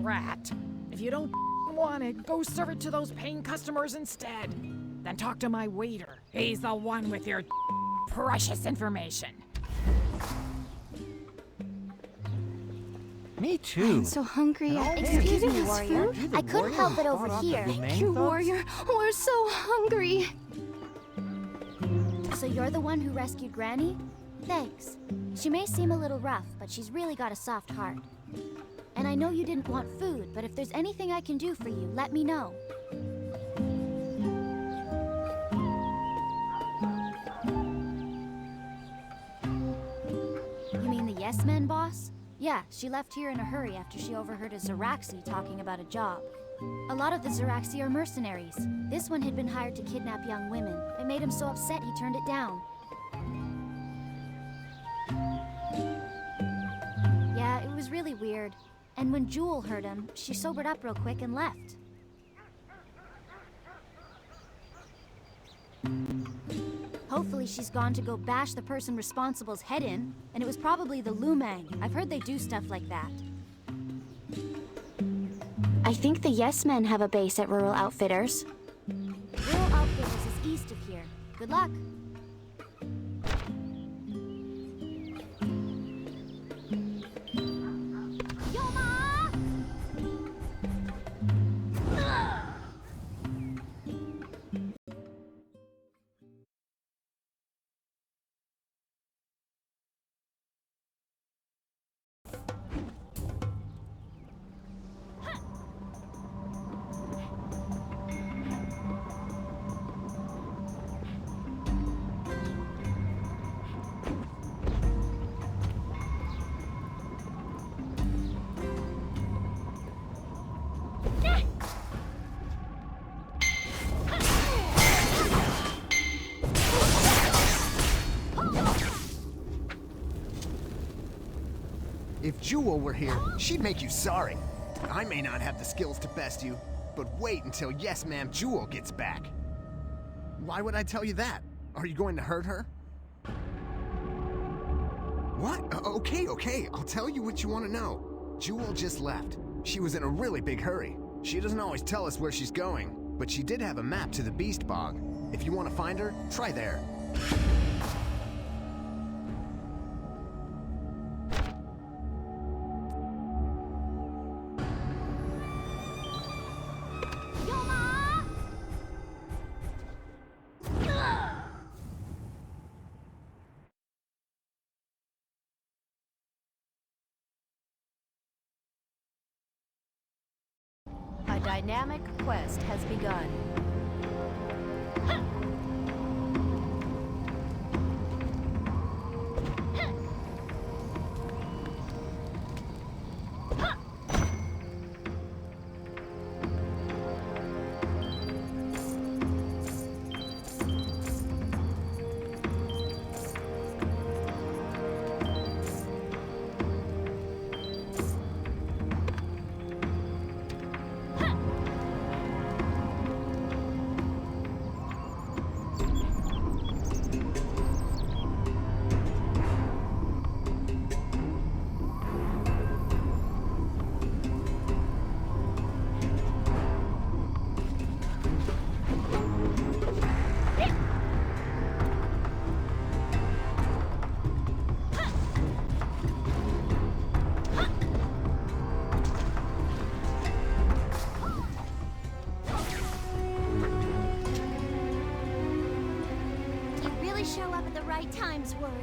Brat. If you don't want it, go serve it to those paying customers instead. Then talk to my waiter. He's the one with your precious information. Me too. I'm so hungry. Excuse me, Warrior. I couldn't help it over here. You Warrior, we're so hungry. So you're the one who rescued Granny? Thanks. She may seem a little rough, but she's really got a soft heart. And I know you didn't want food, but if there's anything I can do for you, let me know. You mean the Yes Men boss? Yeah, she left here in a hurry after she overheard a Zeraxi talking about a job. A lot of the Zeraxi are mercenaries. This one had been hired to kidnap young women. It made him so upset he turned it down. Yeah, it was really weird. And when Jewel heard him, she sobered up real quick and left. Hopefully she's gone to go bash the person responsible's head in, and it was probably the Lumang. I've heard they do stuff like that. I think the Yes Men have a base at Rural Outfitters. Rural Outfitters is east of here. Good luck. If Jewel were here, she'd make you sorry. I may not have the skills to best you, but wait until Yes Ma'am Jewel gets back. Why would I tell you that? Are you going to hurt her? What? Okay, I'll tell you what you want to know. Jewel just left. She was in a really big hurry. She doesn't always tell us where she's going, but she did have a map to the Beast Bog. If you want to find her, try there. A dynamic quest has begun. Show up at the right times, warrior.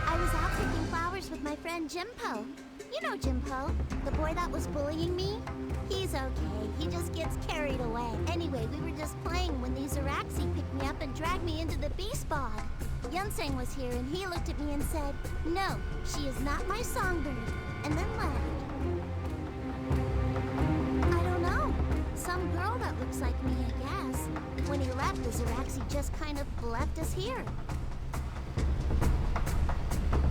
I was out picking flowers with my friend Jimpo. You know Jimpo, the boy that was bullying me? He's okay, he just gets carried away. Anyway, we were just playing when these Araxi picked me up and dragged me into the Beast Bog. Yunseng was here and he looked at me and said, "No, she is not my songbird," and then left. I don't know. Some girl that looks like me, I guess. When he left, the Zeraxi just kind of left us here.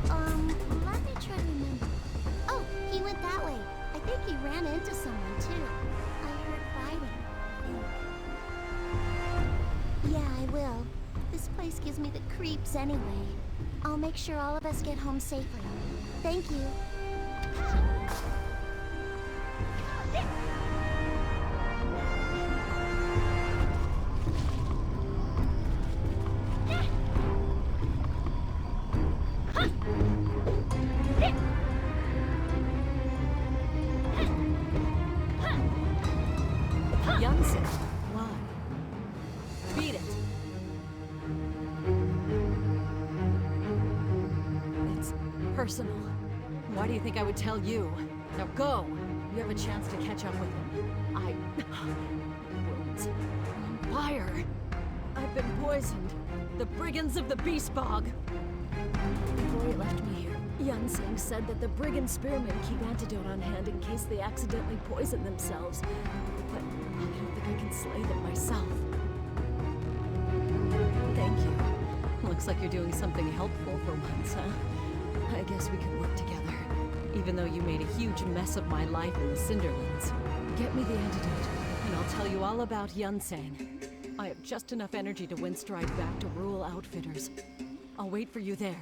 Let me try to remember. Oh, he went that way. I think he ran into someone, too. I heard fighting, I think. Yeah, I will. This place gives me the creeps anyway. I'll make sure all of us get home safely. Thank you. Yunseng, why? Beat it. It's personal. Why do you think I would tell you? Now go. You have a chance to catch up with him. Wounds. On fire. I've been poisoned. The brigands of the Beast Bog. Before he left me here, Yunseng said that the brigand spearmen keep antidote on hand in case they accidentally poison themselves. But I don't think I can slay them myself. Thank you. Looks like you're doing something helpful for once, huh? I guess we could work together. Even though you made a huge mess of my life in the Cinderlands. Get me the antidote, and I'll tell you all about Yunseng. I have just enough energy to windstride back to rural outfitters. I'll wait for you there.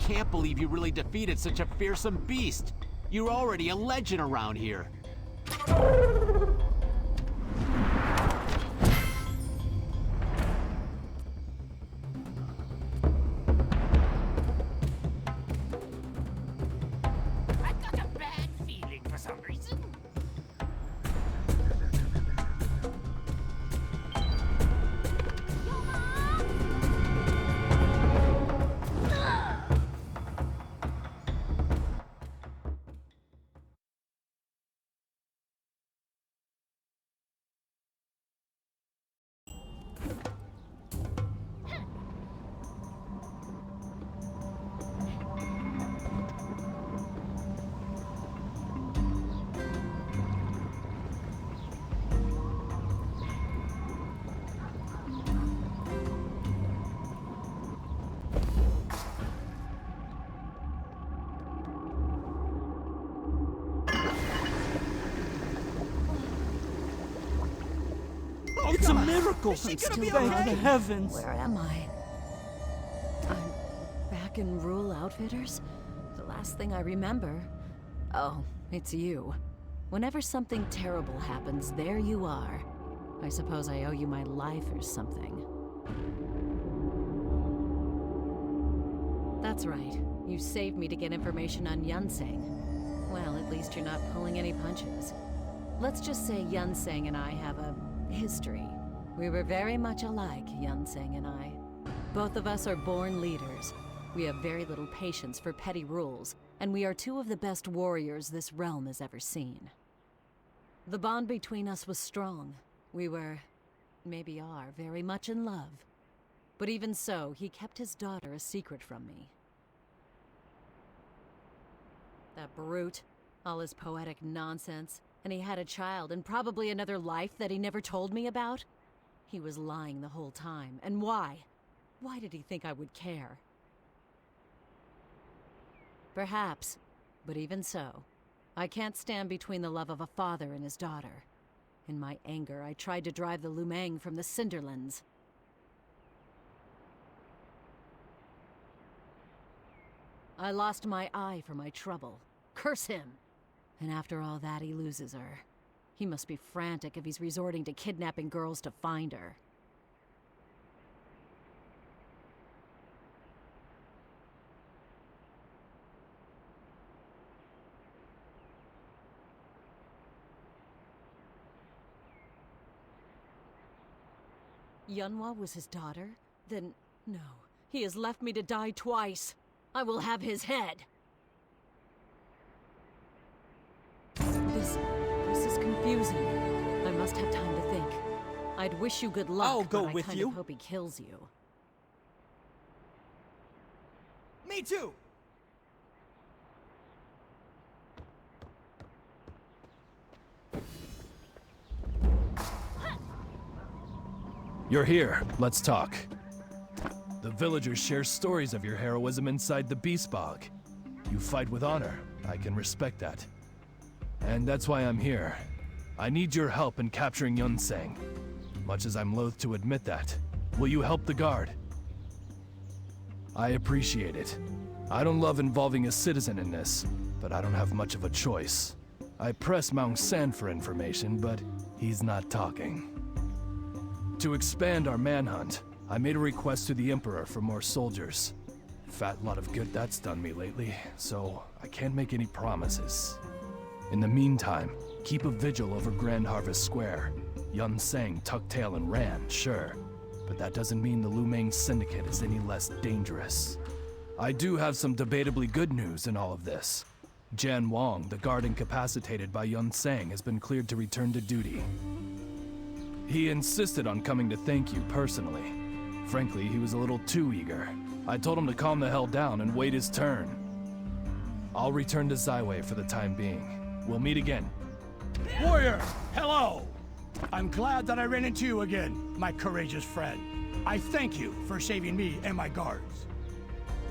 can't believe you really defeated such a fearsome beast. You're already a legend around here. I've got a bad feeling for some reason. It's a miracle! Thank the heavens! Where am I? I'm back in Rural Outfitters? The last thing I remember. Oh, it's you. Whenever something terrible happens, there you are. I suppose I owe you my life or something. That's right. You saved me to get information on Yunseng. Well, at least you're not pulling any punches. Let's just say Yunseng and I have a history. We were very much alike, Yunseng and I. Both of us are born leaders. We have very little patience for petty rules, and we are two of the best warriors this realm has ever seen. The bond between us was strong. We were, maybe are, very much in love. But even so, he kept his daughter a secret from me. That brute, all his poetic nonsense, and he had a child and probably another life that he never told me about? He was lying the whole time. And why? Why did he think I would care? Perhaps, but even so, I can't stand between the love of a father and his daughter. In my anger, I tried to drive the Lumang from the Cinderlands. I lost my eye for my trouble. Curse him! And after all that, he loses her. He must be frantic if he's resorting to kidnapping girls to find her. Yunhua was his daughter? Then, no. He has left me to die twice. I will have his head. This is confusing. I must have time to think. I'd wish you good luck, I'll go but with I kind you. of hope he kills you. Me too! You're here. Let's talk. The villagers share stories of your heroism inside the Beast Bog. You fight with honor. I can respect that. And that's why I'm here. I need your help in capturing Yunseng. Much as I'm loath to admit that. Will you help the guard? I appreciate it. I don't love involving a citizen in this, but I don't have much of a choice. I pressed Mount San for information, but he's not talking. To expand our manhunt, I made a request to the Emperor for more soldiers. Fat lot of good that's done me lately, so I can't make any promises. In the meantime, keep a vigil over Grand Harvest Square. Yunseng tucked tail and ran, sure, but that doesn't mean the Lumang Syndicate is any less dangerous. I do have some debatably good news in all of this. Jan Wong, the guard incapacitated by Yunseng, has been cleared to return to duty. He insisted on coming to thank you personally. Frankly, he was a little too eager. I told him to calm the hell down and wait his turn. I'll return to Zyway for the time being. We'll meet again. Warrior, hello! I'm glad that I ran into you again, my courageous friend. I thank you for saving me and my guards.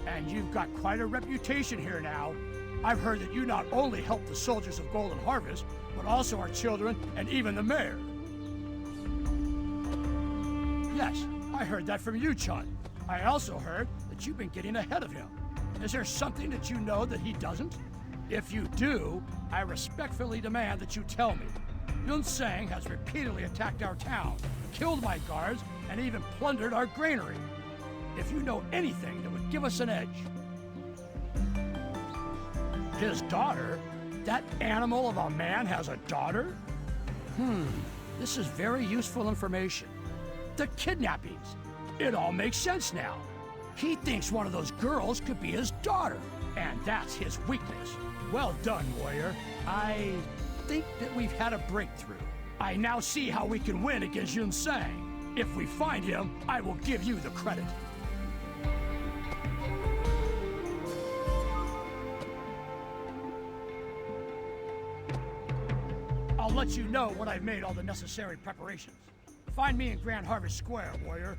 And you've got quite a reputation here now. I've heard that you not only help the soldiers of Golden Harvest, but also our children and even the mayor. Yes, I heard that from you, Chun. I also heard that you've been getting ahead of him. Is there something that you know that he doesn't? If you do, I respectfully demand that you tell me. Yun Sang has repeatedly attacked our town, killed my guards, and even plundered our granary. If you know anything that would give us an edge. His daughter? That animal of a man has a daughter? This is very useful information. The kidnappings. It all makes sense now. He thinks one of those girls could be his daughter, and that's his weakness. Well done, warrior. I think that we've had a breakthrough. I now see how we can win against Yun Sang. If we find him, I will give you the credit. I'll let you know when I've made all the necessary preparations. Find me in Grand Harvest Square, warrior.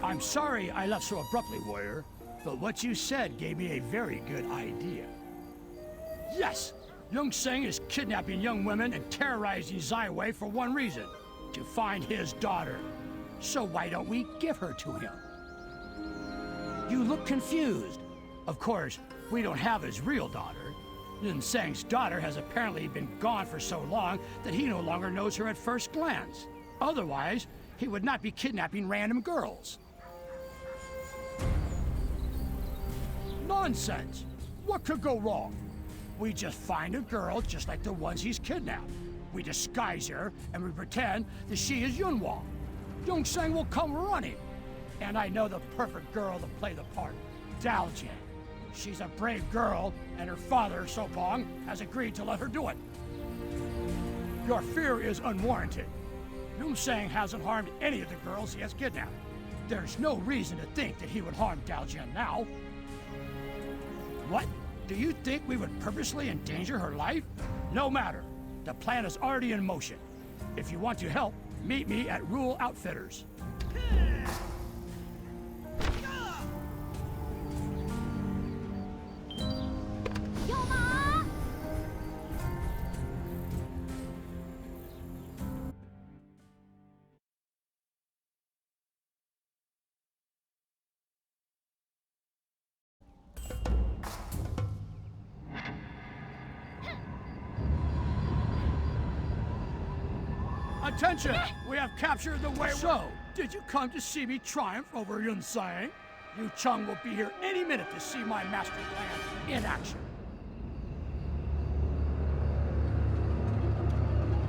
I'm sorry I left so abruptly, warrior, but what you said gave me a very good idea. Yes! Yun Sang is kidnapping young women and terrorizing Zaiwei for one reason, to find his daughter. So why don't we give her to him? You look confused. Of course, we don't have his real daughter. Yun Sang's daughter has apparently been gone for so long that he no longer knows her at first glance. Otherwise, he would not be kidnapping random girls. Nonsense! What could go wrong? We just find a girl just like the ones he's kidnapped. We disguise her and we pretend that she is Yunhua. Yun Sang will come running. And I know the perfect girl to play the part. Daljian. She's a brave girl, and her father, Sopong, has agreed to let her do it. Your fear is unwarranted. Yun Sang hasn't harmed any of the girls he has kidnapped. There's no reason to think that he would harm Daljian now. What? Do you think we would purposely endanger her life? No matter. The plan is already in motion. If you want to help, meet me at Rule Outfitters. Attention! We have captured the way. So, did you come to see me triumph over Yun Sang? Yu Chung will be here any minute to see my master plan in action.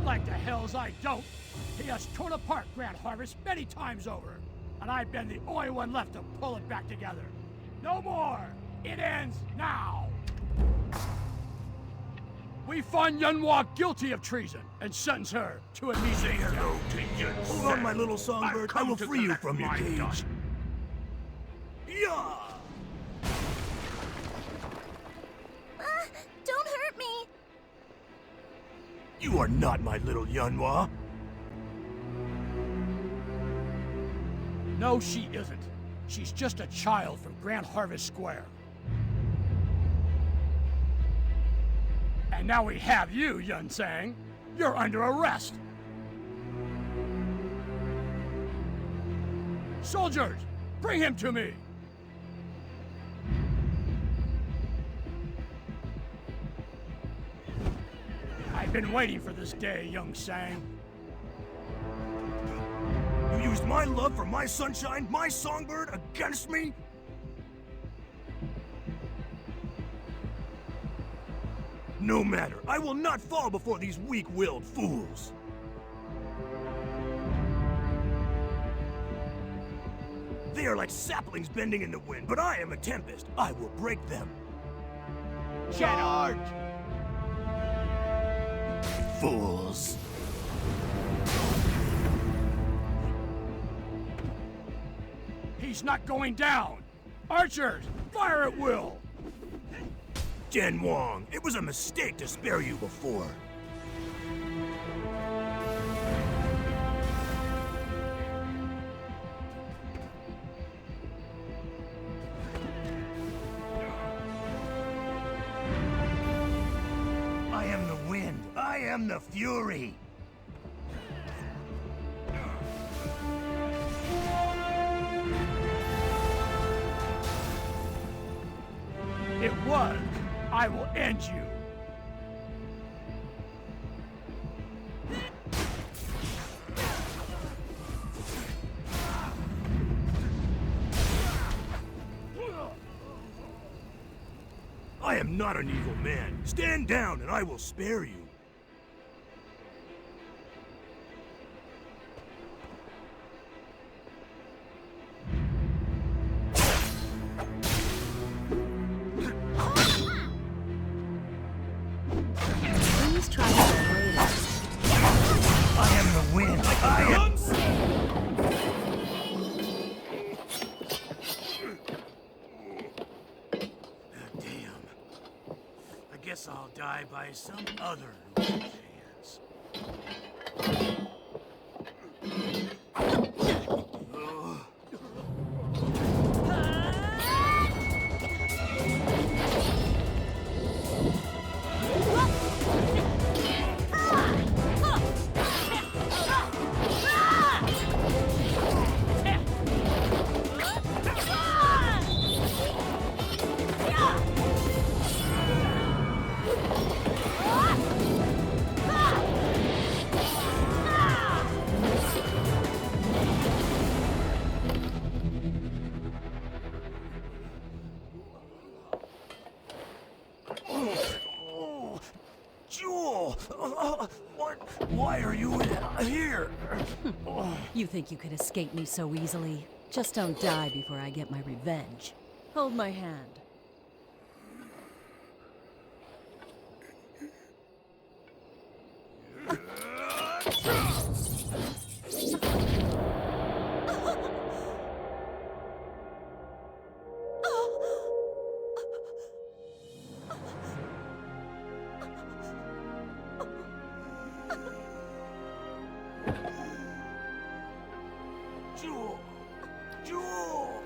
Like the hells I don't. He has torn apart Grand Harvest many times over, and I've been the only one left to pull it back together. No more! It ends now! We find Yunhua guilty of treason and sentence her to immediate death. Hello to Yun Sang. Hold on, my little songbird. I will free you from your cage. Yeah! Don't hurt me! You are not my little Yunhua. No, she isn't. She's just a child from Grand Harvest Square. And now we have you, Yun Sang. You're under arrest. Soldiers, bring him to me. I've been waiting for this day, Yun Sang. You used my love for my sunshine, my songbird, against me? No matter. I will not fall before these weak-willed fools. They are like saplings bending in the wind, but I am a tempest. I will break them. Charge! Fools. He's not going down. Archers, fire at will! Jen Wong, it was a mistake to spare you before. I am the wind. I am the fury. It was. I will end you. I am not an evil man. Stand down and I will spare you. Please try again later. I am the wind. I am... Damn. I guess I'll die by some other loser's hands. Jewel! Why are you here? You think you could escape me so easily? Just don't die before I get my revenge. Hold my hand. Jewel! Jewel!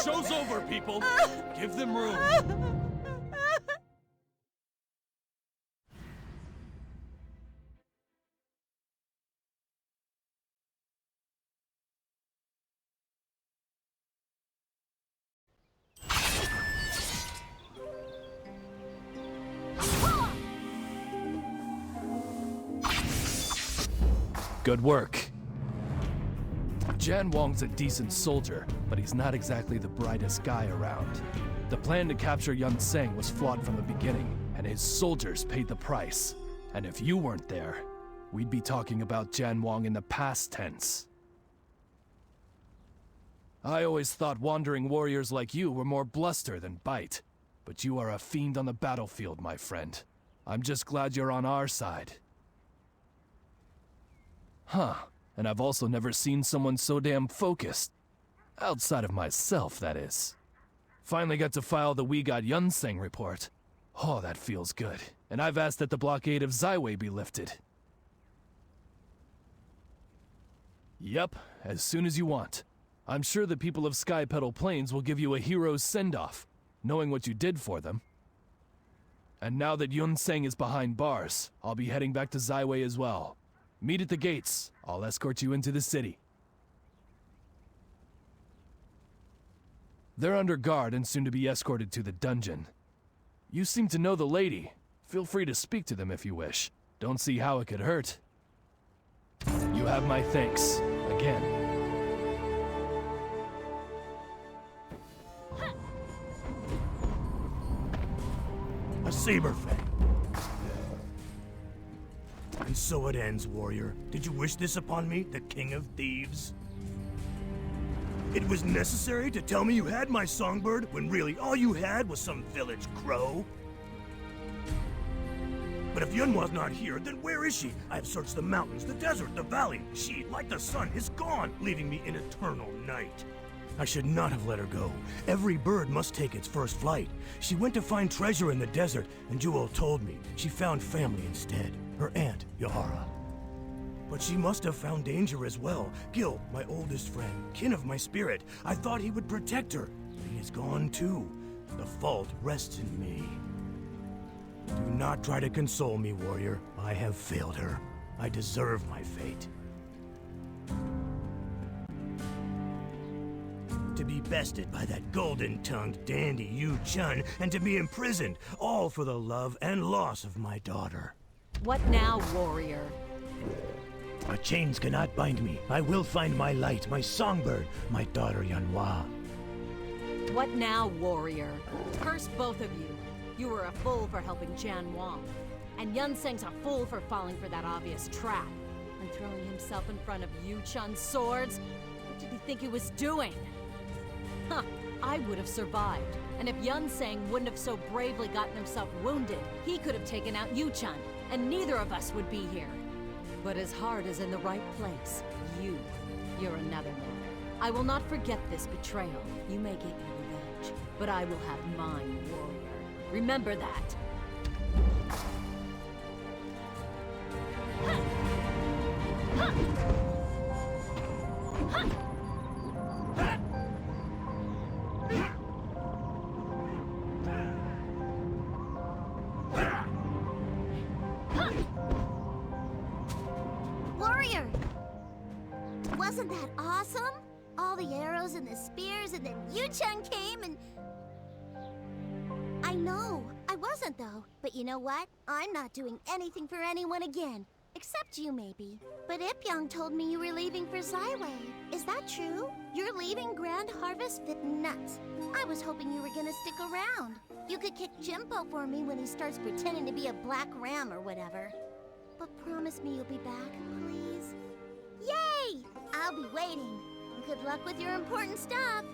Show's over, people! Give them room! Good work. Jan Wong's a decent soldier, but he's not exactly the brightest guy around. The plan to capture Yun Seng was flawed from the beginning, and his soldiers paid the price. And if you weren't there, we'd be talking about Jan Wong in the past tense. I always thought wandering warriors like you were more bluster than bite, but you are a fiend on the battlefield, my friend. I'm just glad you're on our side. Huh. And I've also never seen someone so damn focused. Outside of myself, that is. Finally got to file the We Got Yun Seng report. Oh, that feels good. And I've asked that the blockade of Zaiwei be lifted. Yep, as soon as you want. I'm sure the people of Sky Petal Plains will give you a hero's send-off, knowing what you did for them. And now that Yun Seng is behind bars, I'll be heading back to Zaiwei as well. Meet at the gates. I'll escort you into the city. They're under guard and soon to be escorted to the dungeon. You seem to know the lady. Feel free to speak to them if you wish. Don't see how it could hurt. You have my thanks, again. A saber fang. And so it ends, warrior. Did you wish this upon me, the king of thieves? It was necessary to tell me you had my songbird when really all you had was some village crow? But if Yunwa's not here, then where is she? I have searched the mountains, the desert, the valley. She, like the sun, is gone, leaving me in eternal night. I should not have let her go. Every bird must take its first flight. She went to find treasure in the desert, and Jewel told me she found family instead. Her aunt, Yahara. But she must have found danger as well. Gil, my oldest friend, kin of my spirit, I thought he would protect her. But he is gone too. The fault rests in me. Do not try to console me, warrior. I have failed her. I deserve my fate. To be bested by that golden-tongued dandy Yu Chun, and to be imprisoned, all for the love and loss of my daughter. What now, warrior? My chains cannot bind me. I will find my light, my songbird, my daughter Yunwa. What now, warrior? Curse both of you. You were a fool for helping Jian Wang. And Yun Seng's a fool for falling for that obvious trap. And throwing himself in front of Yu Chun's swords? What did he think he was doing? Huh, I would have survived. And if Yun Seng wouldn't have so bravely gotten himself wounded, he could have taken out Yu Chun, and neither of us would be here. But his heart is in the right place. You're another man. I will not forget this betrayal. You may get your revenge, but I will have mine, warrior. Remember that. Warrior! Wasn't that awesome? All the arrows and the spears, and then Yu-Chun came and... I know, I wasn't though. But you know what? I'm not doing anything for anyone again. Except you, maybe. But Ipyong told me you were leaving for Zyway. Is that true? You're leaving Grand Harvest? Fit nuts. I was hoping you were gonna stick around. You could kick Jimpo for me when he starts pretending to be a black ram or whatever. But promise me you'll be back, please? Yay! I'll be waiting. Good luck with your important stuff.